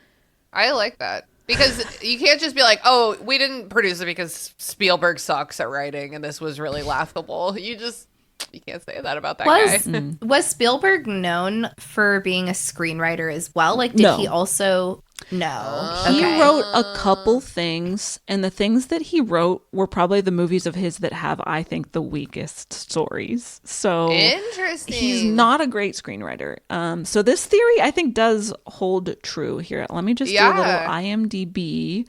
I like that. Because you can't just be like, oh, we didn't produce it because Spielberg sucks at writing and this was really laughable. You can't say that about that guy. Was Spielberg known for being a screenwriter as well? Like, did No. he also? No. He Okay. wrote a couple things, and the things that he wrote were probably the movies of his that have, I think, the weakest stories. So Interesting. he's not a great screenwriter. So this theory, I think, does hold true here. Let me just do a little IMDb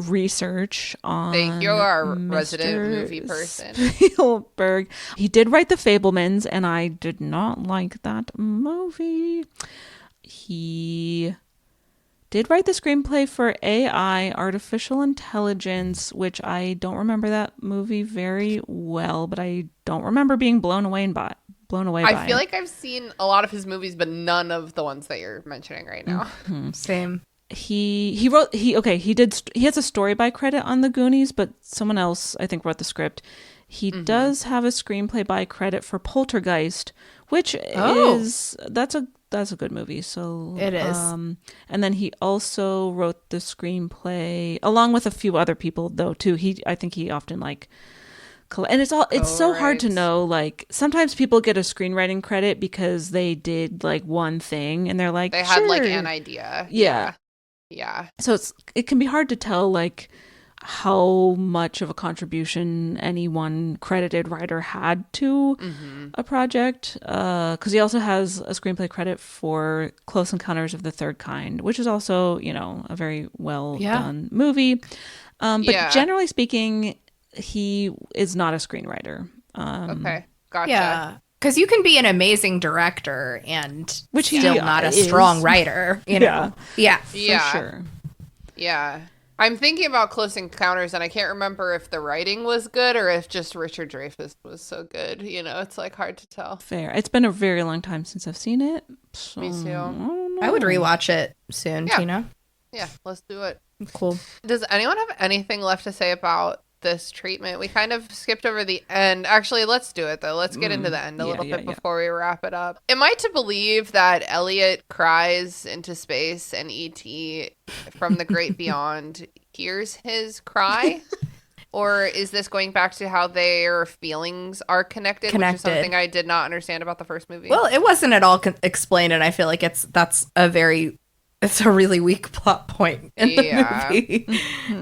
research on Thank you, our Mr. resident movie person. Spielberg. He did write The Fabelmans, and I did not like that movie. He did write the screenplay for AI, Artificial Intelligence, which I don't remember that movie very well, but I don't remember being blown away by I feel it. like I've seen a lot of his movies, but none of the ones that you're mentioning right now. Same. He has a story by credit on The Goonies, but someone else I think wrote the script. He does have a screenplay by credit for Poltergeist, which is that's a good movie. So It is. And then he also wrote the screenplay along with a few other people though too. I think he often like, and it's so hard to know. Like sometimes people get a screenwriting credit because they did like one thing and they're like They had like "Sure." an idea. Yeah. Yeah. So it can be hard to tell like how much of a contribution any one credited writer had to a project, because he also has a screenplay credit for Close Encounters of the Third Kind, which is also a very well done movie, but generally speaking he is not a screenwriter. Okay, gotcha. Yeah. Because you can be an amazing director and Which he still not a is. strong writer, you know? Yeah. For Yeah. sure. Yeah. I'm thinking about Close Encounters, and I can't remember if the writing was good or if just Richard Dreyfuss was so good. It's like hard to tell. Fair. It's been a very long time since I've seen it. So Me too. I would rewatch it soon, Yeah. Tina. Yeah, let's do it. Cool. Does anyone have anything left to say about this treatment? We kind of skipped over the end. Actually, let's do it though. Let's get into the end a little bit before we wrap it up. Am I to believe that Elliot cries into space and E.T. from the great beyond hears his cry? Or is this going back to how their feelings are connected, which is something I did not understand about the first movie? Well, it wasn't at all explained, and I feel like it's a really weak plot point in the movie.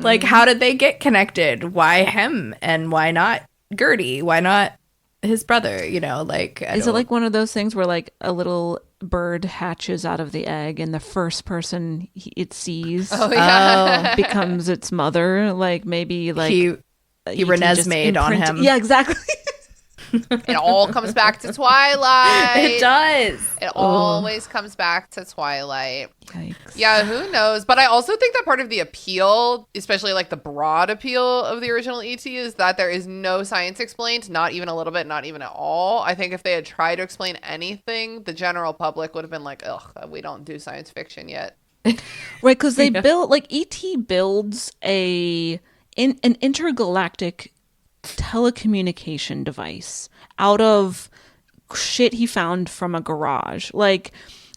Like, how did they get connected? Why him and why not Gertie? Why not his brother? Like, is it like one of those things where like a little bird hatches out of the egg, and the first person it sees becomes its mother. Like maybe like he E.T. Renesmee'd made on him. Yeah, exactly. It all comes back to Twilight. It does. It always comes back to Twilight. Yikes. Yeah, who knows? But I also think that part of the appeal, especially like the broad appeal of the original E.T., is that there is no science explained, not even a little bit, not even at all. I think if they had tried to explain anything, the general public would have been like, ugh, we don't do science fiction yet. Right, because they built, like, E.T. builds an intergalactic telecommunication device out of shit he found from a garage. Like,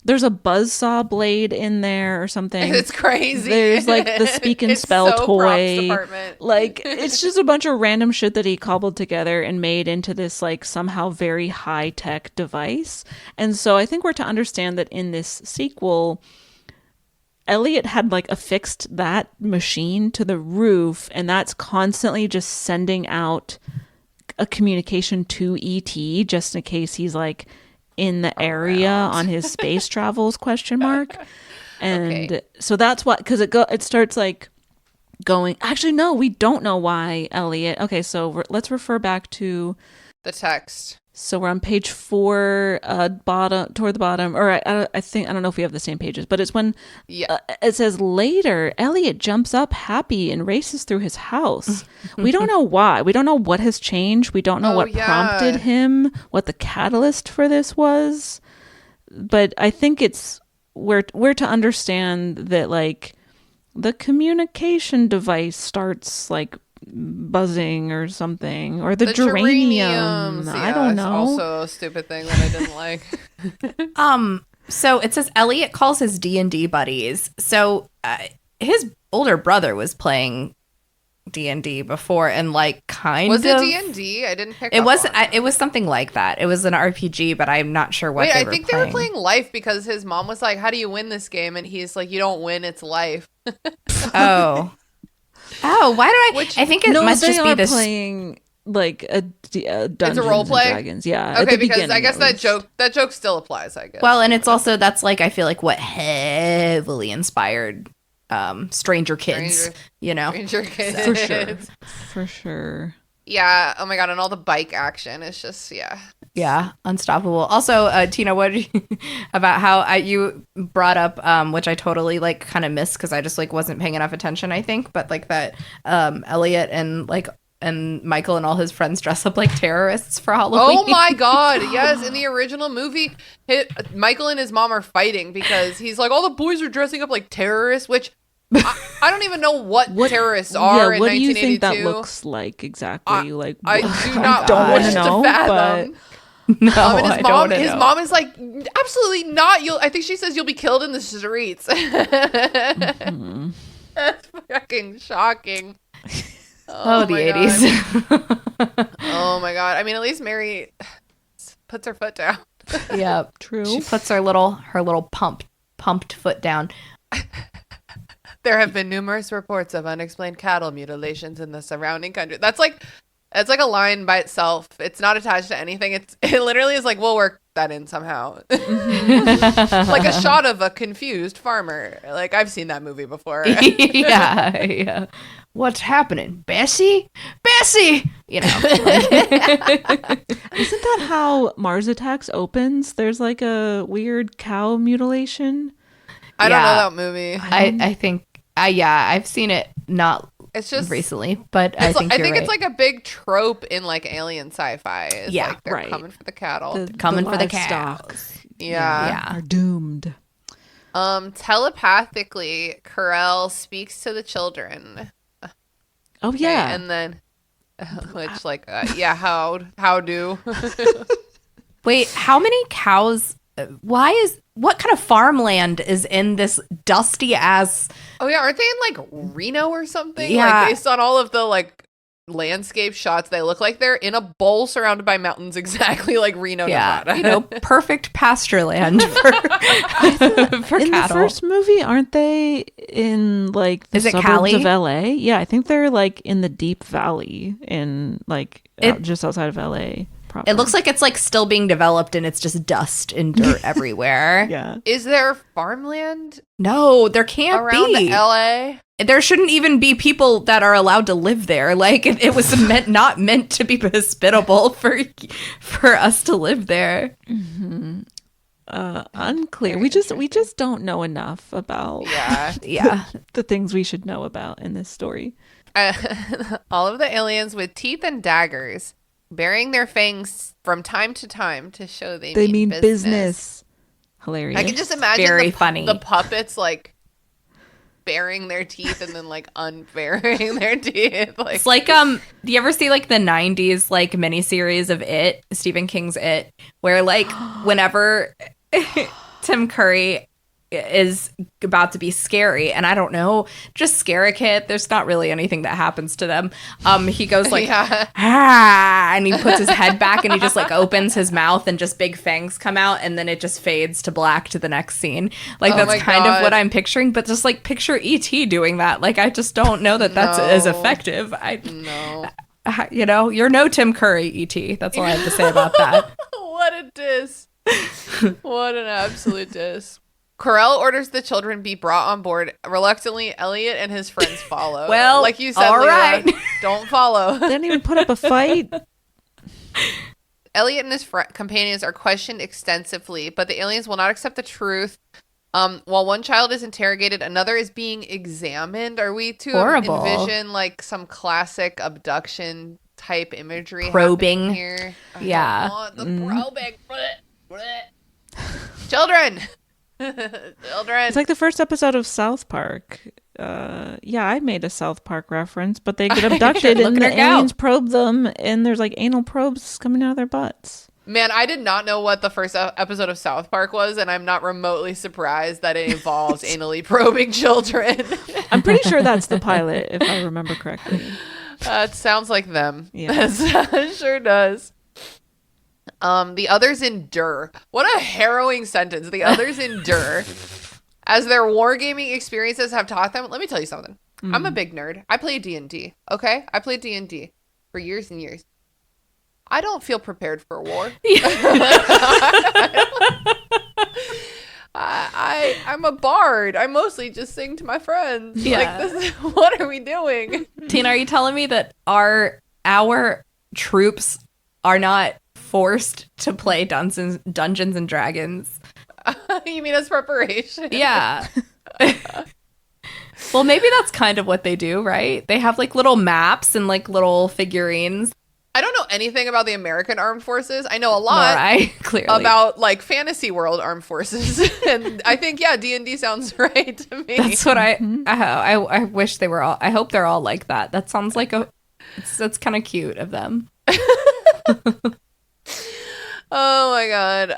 there's a buzzsaw blade in there or something. It's crazy. There's like the speak and spell so toy. props department. Like, it's just a bunch of random shit that he cobbled together and made into this like somehow very high tech device. And so I think we're to understand that in this sequel, Elliot had like affixed that machine to the roof, and that's constantly just sending out a communication to ET just in case he's like in the area on his space travels ? And so that's what, because it starts like going. Actually, no, we don't know why Elliot. Okay, so let's refer back to the text. So we're on page 4, bottom toward the bottom, or I think, I don't know if we have the same pages, but it's when it says later, Elliot jumps up happy and races through his house. We don't know why. We don't know what has changed. We don't know what prompted him, what the catalyst for this was. But I think we're to understand that like the communication device starts like buzzing or something, or the geranium. I don't know. Also a stupid thing that I didn't like. So it says Elliot calls his D&D buddies. So his older brother was playing D&D before, and like was it D&D? I didn't pick. It was. It was something like that. It was an RPG, but I'm not sure what. Wait, I think they were playing Life, because his mom was like, "How do you win this game?" And he's like, "You don't win. It's life." Why do I think it must just be this playing like a Dungeons it's a role play? and Dragons. Yeah. Okay, because I guess that joke still applies, I guess. Well, and it's also, that's like, I feel like what heavily inspired Stranger Kids, Stranger Kids. For sure. Yeah. Oh my God. And all the bike action is just, yeah, unstoppable. Also, Tina, what about how you brought up, which I totally like kind of missed because I just like wasn't paying enough attention, I think, but like that Elliot and Michael and all his friends dress up like terrorists for Halloween. Oh my God. Yes. In the original movie, Michael and his mom are fighting because he's like, all the boys are dressing up like terrorists, which I don't even know what terrorists are in 1982. What do you think that looks like exactly? I do not want to fathom. No, and his mom is like, absolutely not. I think she says you'll be killed in the streets. Mm-hmm. That's fucking shocking. Oh the 80s. Oh my God. I mean, at least Mary puts her foot down. Yeah, true. She puts her little pumped foot down. There have been numerous reports of unexplained cattle mutilations in the surrounding country. That's like a line by itself. It's not attached to anything. It literally is like, we'll work that in somehow. Like a shot of a confused farmer. Like, I've seen that movie before. Yeah. What's happening? Bessie? Isn't that how Mars Attacks opens? There's like a weird cow mutilation. I don't know that movie. I think, I've seen it not recently, but I think it's like a big trope in like alien sci-fi. It's like they're coming for the cattle. Coming for the cows. Yeah. Are doomed. Telepathically, Carell speaks to the children. Oh yeah. Okay, and then which like how do Wait, how many cows? What kind of farmland is in this dusty ass? Oh yeah, aren't they in like Reno or something? Yeah. Like based on all of the like landscape shots, they look like they're in a bowl surrounded by mountains, exactly like Reno, Nevada. Perfect pasture land for in cattle. The first movie, aren't they in like the suburbs Cali? of LA? Yeah, I think they're like in the Deep Valley in like just outside of LA. proper. It looks like it's like still being developed and it's just dust and dirt everywhere. Yeah. Is there farmland No, there can't around be. LA? There shouldn't even be people that are allowed to live there. Like it was not meant to be hospitable for us to live there. Unclear. We just don't know enough about Yeah. the things we should know about in this story. All of the aliens with teeth and daggers, baring their fangs from time to time to show they mean business. Hilarious. I can just imagine Very funny. the puppets like baring their teeth and then like unbaring their teeth. Like, It's like do you ever see like the 90s like miniseries of It, Stephen King's It, where like whenever Tim Curry is about to be scary, and I don't know, just scare a kid, there's not really anything that happens to them. He goes like Yeah. and he puts his head back and he just like opens his mouth and just big fangs come out, and then it just fades to black to the next scene. Like Oh that's my kind of God. what I'm picturing, but just like picture E.T. doing that. Like I just don't know that that's No. as effective. No. You know, you're no Tim Curry, E.T. That's all I have to say about that. What a diss. What an absolute diss. Corell orders the children be brought on board. Reluctantly, Elliot and his friends follow. Well, like you said, all Leah, right. don't follow. They didn't even put up a fight. Elliot and his companions are questioned extensively, but the aliens will not accept the truth. While one child is interrogated, another is being examined. Are we to Horrible. envision like some classic abduction type imagery Probing. happening here? Yeah. I want the probing. Children. Children. It's like the first episode of South Park. Yeah, I made a South Park reference, but they get abducted Look and at the her go. aliens probe them, and there's like anal probes coming out of their butts. Man, I did not know what the first episode of South Park was, and I'm not remotely surprised that it involves anally probing children. I'm pretty sure that's the pilot, if I remember correctly. It sounds like them. Yeah. It sure does. The others endure. What a harrowing sentence. The others endure. As their wargaming experiences have taught them. Let me tell you something. I'm a big nerd. I played D&D. Okay? I played D&D for years and years. I don't feel prepared for war. I'm a bard. I mostly just sing to my friends. Yeah. Like, what are we doing? Tina, are you telling me that our troops are not forced to play Dungeons and Dragons? You mean as preparation? Yeah. Well, maybe that's kind of what they do, right? They have like little maps and like little figurines. I don't know anything about the American armed forces. I know a Nor lot I, clearly. about like fantasy world armed forces, and I think D&D sounds right to me. That's what I wish they were all. I hope they're all like that. That sounds like that's kind of cute of them. Oh my god.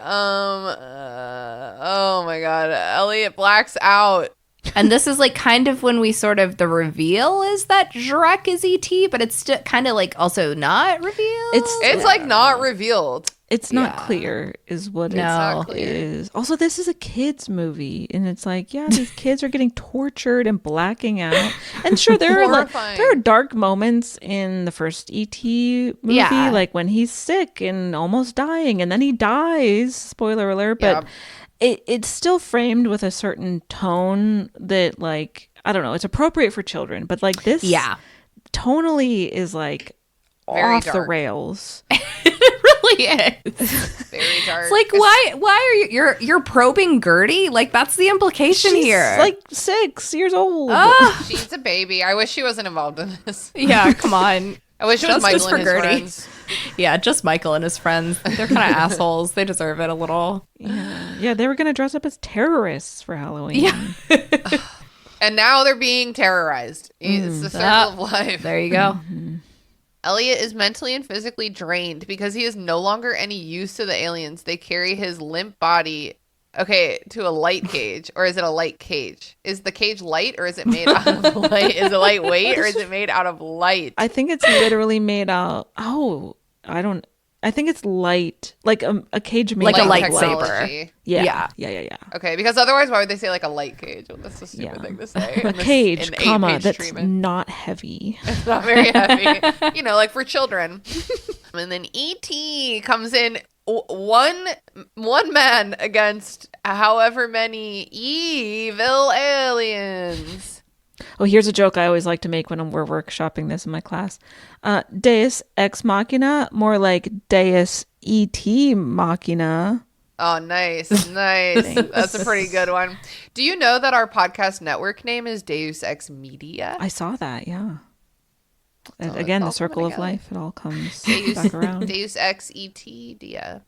Oh my god. Elliot blacks out. And this is like kind of when we sort of the reveal is that Shrek is ET, but it's still kind of like also not revealed. It's like not revealed. It's not Yeah. clear is what No. it Not clear. is. Also, this is a kids movie, and it's like, yeah, these kids are getting tortured and blacking out. And sure, there Horrifying. are dark moments in the first E.T. movie, Yeah. like when he's sick and almost dying, and then he dies. Spoiler alert, but it's still framed with a certain tone that, like, I don't know, it's appropriate for children, but like this, tonally is like Very off the dark. rails. It really is. Very dark. It's like why are you're probing Gertie? Like that's the implication She's here. like 6 years old. Ah, She's a baby. I wish she wasn't involved in this. yeah, come on. I wish it was Justice Michael for and his Gertie. friends. Yeah, just Michael and his friends. They're kind of assholes. They deserve it a little. Yeah, they were gonna dress up as terrorists for Halloween. Yeah. And now they're being terrorized. It's the circle of life. There you go. Elliot is mentally and physically drained because he is no longer any use to the aliens. They carry his limp body, to a light cage. Or is it a light cage? Is the cage light or is it made out of light? Is it lightweight or is it made out of light? I think it's literally made out. I I think it's light, like a cage made Like a out of lightsaber. light. technology. Yeah. Okay, because otherwise, why would they say like a light cage? Well, that's a stupid thing to say. A in this- cage, in comma, 8-page that's treatment. not heavy. It's not very heavy. Like for children. And then E.T. comes in one man against however many evil aliens. Oh, here's a joke I always like to make when we're workshopping this in my class. Deus ex machina, more like Deus et machina. Oh, nice. That's a pretty good one. Do you know that our podcast network name is Deus Ex Media? I saw that, yeah. And So again, it's the all circle coming of together. life, it all comes back around. Deus Ex Et Dia.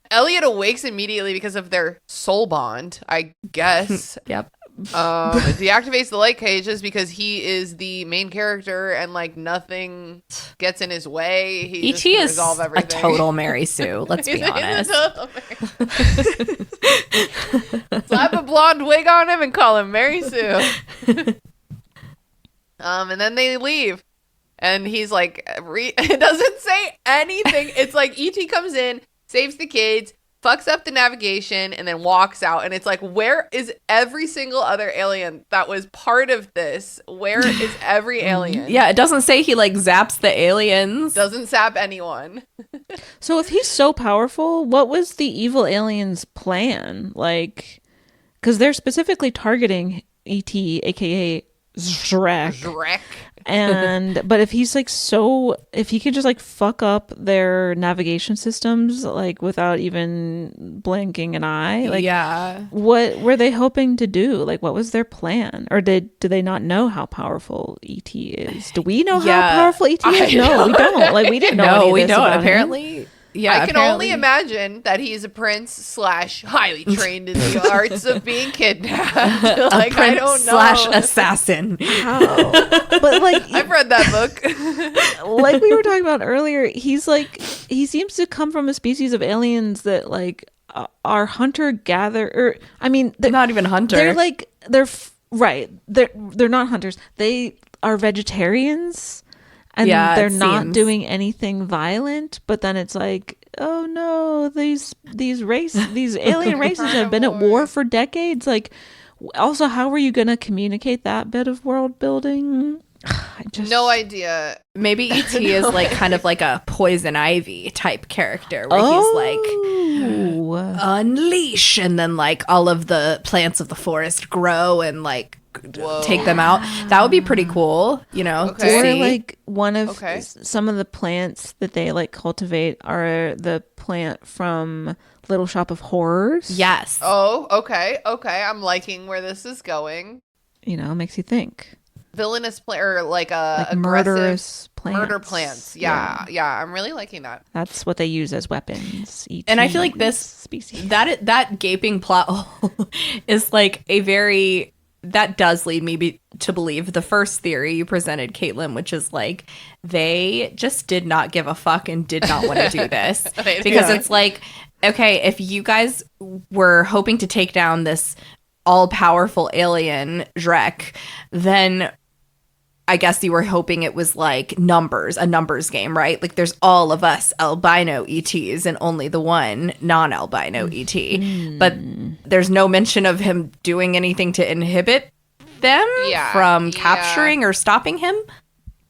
Elliot awakes immediately because of their soul bond, I guess. Yep. Deactivates the light cages because he is the main character and like nothing gets in his way. He just E.T. can is resolve a everything. total Mary Sue. Let's be He's a honest. total Mary- Slap a blonde wig on him and call him Mary Sue. And then they leave. And he's like, it doesn't say anything. It's like E.T. comes in, saves the kids, fucks up the navigation, and then walks out. And it's like, where is every single other alien that was part of this? Where is every alien? Yeah, it doesn't say he like zaps the aliens. Doesn't sap anyone. So if he's so powerful, what was the evil aliens' plan? Like, because they're specifically targeting E.T., aka Shrek. Shrek. But if he's like if he could just like fuck up their navigation systems like without even blinking an eye, like yeah. what were they hoping to do? Like what was their plan? Or do they not know how powerful ET is? Do we know Yeah, how powerful ET is? No, we don't. Like we didn't know. any No, of we this don't. about him. Apparently. Yeah, I can only imagine that he's a prince / highly trained in the arts of being kidnapped. Like, I don't know. / assassin. How? But like I've read that book. like we were talking about earlier, he seems to come from a species of aliens that like are hunter gatherer. Or I mean, They're not even hunter. They're not hunters. They are vegetarians, and Yeah, they're it not seems. doing anything violent. But then it's like, oh no, these alien races have been at war for decades. Like, also, how are you going to communicate that bit of world building? I just No idea. Maybe E.T. is like kind of like a poison ivy type character where he's like unleash, and then like all of the plants of the forest grow and like take them out. That would be pretty cool, to Okay. Or see. like one of Okay. some of the plants that they like cultivate are the plant from Little Shop of Horrors. Yes. Oh, okay. I'm liking where this is going. Makes you think. Villainous plant, or like Like aggressive murderous plants. murder plants. Yeah. I'm really liking that. That's what they use as weapons. And I feel like this species. that gaping plot hole is like that does lead me to believe the first theory you presented, Caitlin, which is like they just did not give a fuck and did not want to do this. Because it's like, okay, if you guys were hoping to take down this all-powerful alien Shrek, then I guess you were hoping it was like a numbers game, right? Like there's all of us albino ETs and only the one non-albino ET. But there's no mention of him doing anything to inhibit them from capturing or stopping him.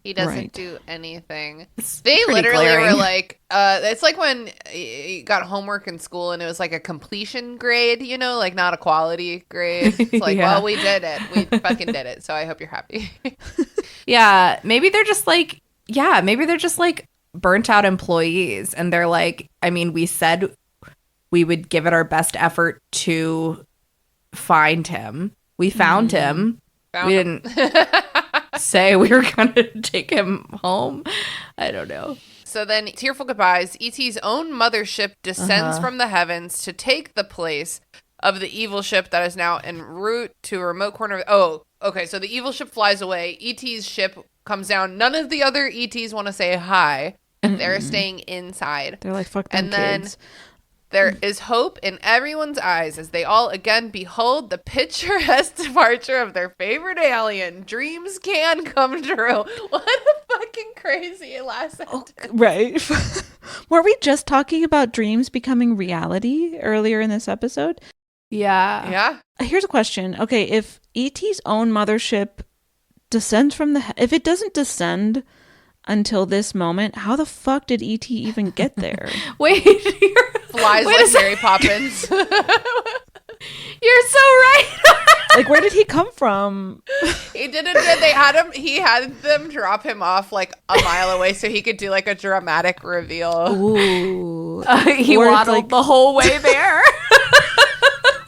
He doesn't Right. do anything. It's They pretty literally were glaring. like, it's like when you got homework in school and it was like a completion grade, like not a quality grade. It's like, Yeah. well, we did it. We fucking did it. So I hope you're happy. Yeah, maybe they're just like burnt out employees, and they're like, I mean, we said we would give it our best effort to find him. We found him. Found We him. didn't say we were going to take him home. I don't know. So then, tearful goodbyes, E.T.'s own mothership descends from the heavens to take the place of the evil ship that is now en route to a remote corner. Oh, okay. So the evil ship flies away. E.T.'s ship comes down. None of the other E.T.s want to say hi. They're staying inside. They're like, fuck them And then kids. There is hope in everyone's eyes as they all again behold the picturesque departure of their favorite alien. Dreams can come true. What a fucking crazy last sentence. Right. Were we just talking about dreams becoming reality earlier in this episode? Yeah. Yeah. Here's a question. Okay, if ET's own mothership descends from if it doesn't descend until this moment, how the fuck did ET even get there? Wait, Flies Wait a like sec- Mary Poppins. you're so right. Like, where did he come from? He didn't do he had them drop him off like a mile away so he could do like a dramatic reveal. Ooh. He Or it's waddled like- the whole way there.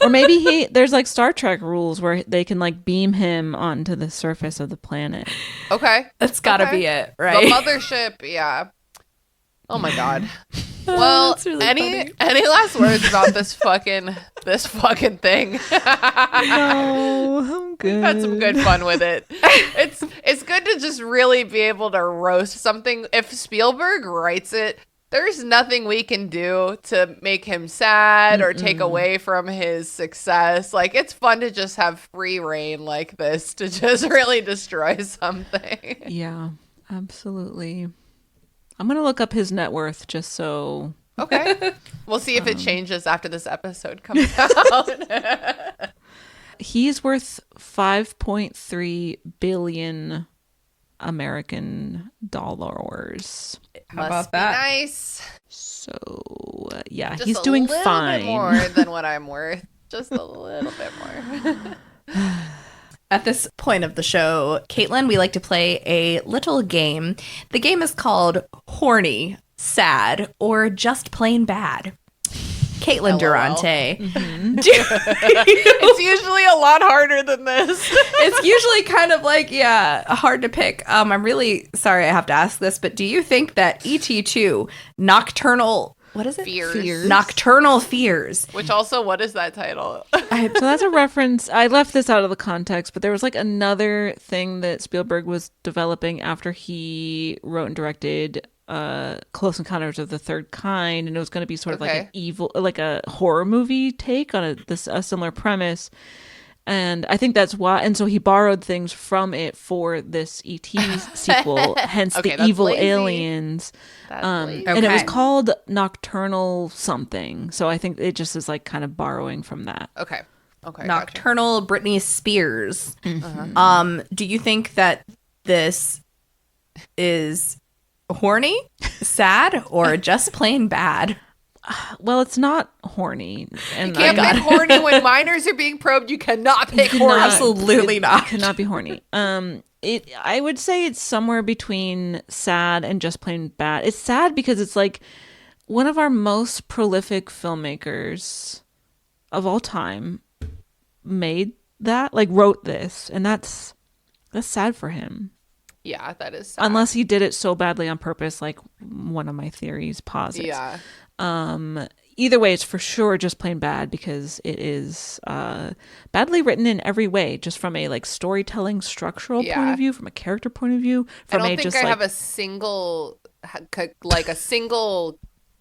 Or maybe there's like Star Trek rules where they can like beam him onto the surface of the planet. Okay. That's gotta Okay. be it, right? The mothership, yeah. Oh my god. Well, That's really any funny. last words about this fucking thing? No, I'm good. Had some good fun with it. It's good to just really be able to roast something. If Spielberg writes it, there's nothing we can do to make him sad or take away from his success. Like, it's fun to just have free reign like this to just really destroy something. Yeah, absolutely. I'm going to look up his net worth just so... Okay. We'll see if it changes after this episode comes out. He's worth 5.3 billion American dollars. How about that? Nice. So, yeah, Just he's a doing little fine. bit more than what I'm worth. Just a little bit more. At this point of the show, Caitlin, we like to play a little game. The game is called Horny, Sad, or Just Plain Bad. Caitlin LOL. Durante. It's usually a lot harder than this. It's usually kind of like, hard to pick. I'm really sorry I have to ask this, but do you think that ET2 Nocturnal, what is it? Fears. Nocturnal Fears. Which also, what is that title? So that's a reference. I left this out of the context, but there was like another thing that Spielberg was developing after he wrote and directed Close Encounters of the Third Kind, and it was going to be sort of like an evil, like a horror movie take on a similar premise. And I think that's why. And so he borrowed things from it for this ET sequel, hence Okay, the that's evil lazy. aliens. Lazy. And it was Okay. called Nocturnal something. So I think it just is like kind of borrowing from that. Okay. Gotcha. Nocturnal Britney Spears. Uh-huh. Do you think that this is horny, sad, or just plain bad? Well, it's not horny. And You can't I- pick horny when minors are being probed. You cannot pick cannot- horny. Absolutely it not. Cannot be horny. I would say it's somewhere between sad and just plain bad. It's sad because it's like one of our most prolific filmmakers of all time made that, like wrote this, and that's sad for him. Yeah, that is sad. Unless he did it so badly on purpose, like one of my theories posits. Yeah. Either way, it's for sure just plain bad because it is badly written in every way, just from a like storytelling structural point Yeah. of view, from a character point of view. I From don't a think just I like have a single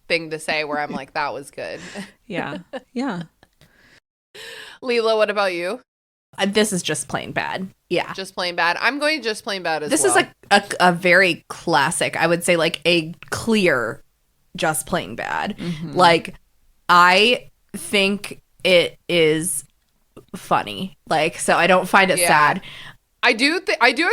thing to say where I'm like, that was good. yeah. Leela, what about you? This is just plain bad. Yeah. Just plain bad. I'm going just plain bad as This well. is like a very classic, I would say like a clear just plain bad. Like, I think it is funny. Like, so I don't find it Yeah. sad. I do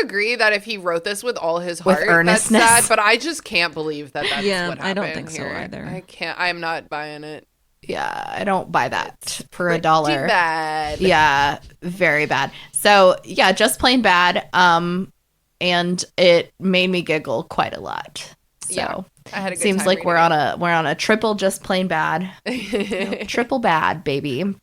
agree that if he wrote this with all his With heart, earnestness. that's sad, but I just can't believe that that's Yeah, what I happened don't think so here. either. I can't. I'm not buying it. Yeah, I don't buy that for Pretty $1. bad. Yeah, very bad. So yeah, just plain bad. And it made me giggle quite a lot. So Yeah, I had a good seems time like we're reading on a triple just plain bad. it. Triple bad, baby.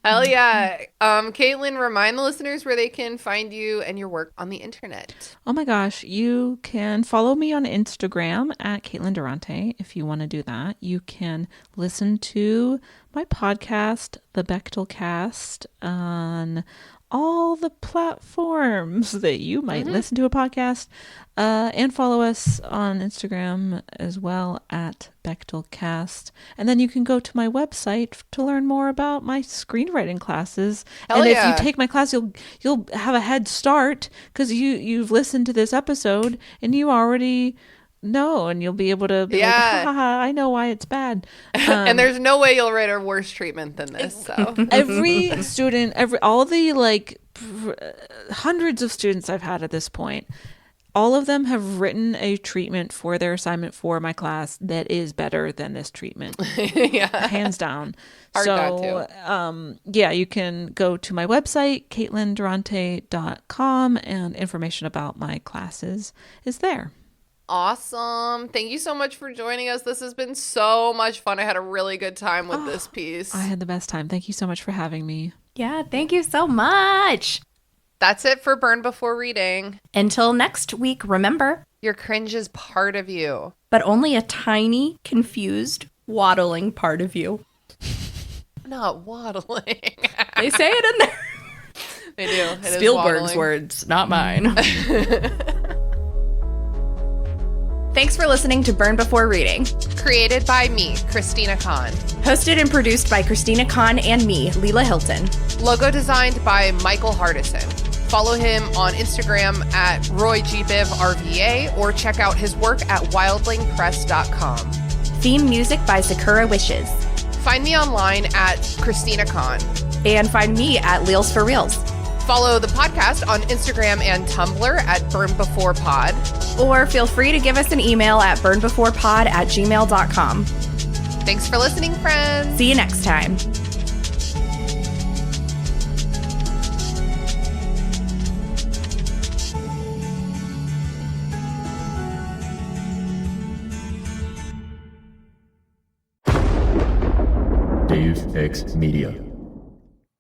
Hell yeah. Caitlin, remind the listeners where they can find you and your work on the internet. Oh my gosh, you can follow me on Instagram at Caitlin Durante if you want to do that. You can listen to my podcast, The Bechtel Cast, on all the platforms that you might listen to a podcast, and follow us on Instagram as well at Bechtelcast. And then you can go to my website to learn more about my screenwriting classes. Hell and yeah. if you take my class, you'll have a head start because you've listened to this episode and you already know, and you'll be able to be like, ha, ha, ha, I know why it's bad. And there's no way you'll rate a worse treatment than this. So Every student, all the hundreds of students I've had at this point, all of them have written a treatment for their assignment for my class that is better than this treatment. yeah, Hands down. Art got So, yeah, you can go to my website, CaitlinDurante.com, and information about my classes is there. Awesome. Thank you so much for joining us. This has been so much fun. I had a really good time with this piece. I had the best time. Thank you so much for having me. Yeah, thank you so much. That's it for Burn Before Reading. Until next week, remember, Your cringe is part of you. but only a tiny, confused, waddling part of you. Not waddling. They say it in there. They do. It is Spielberg's waddling. words, not mine. Thanks for listening to Burn Before Reading. Created by me, Christina Kahn. Hosted and produced by Christina Kahn and me, Leela Hilton. Logo designed by Michael Hardison. Follow him on Instagram at RoyGBivRVA or check out his work at wildlingpress.com. Theme music by Sakura Wishes. Find me online at Christina Kahn. And find me at Leels for Reels. Follow the podcast on Instagram and Tumblr at BurnBeforePod. Or feel free to give us an email at burnbeforepod@gmail.com. Thanks for listening, friends. See you next time. Dave X Media.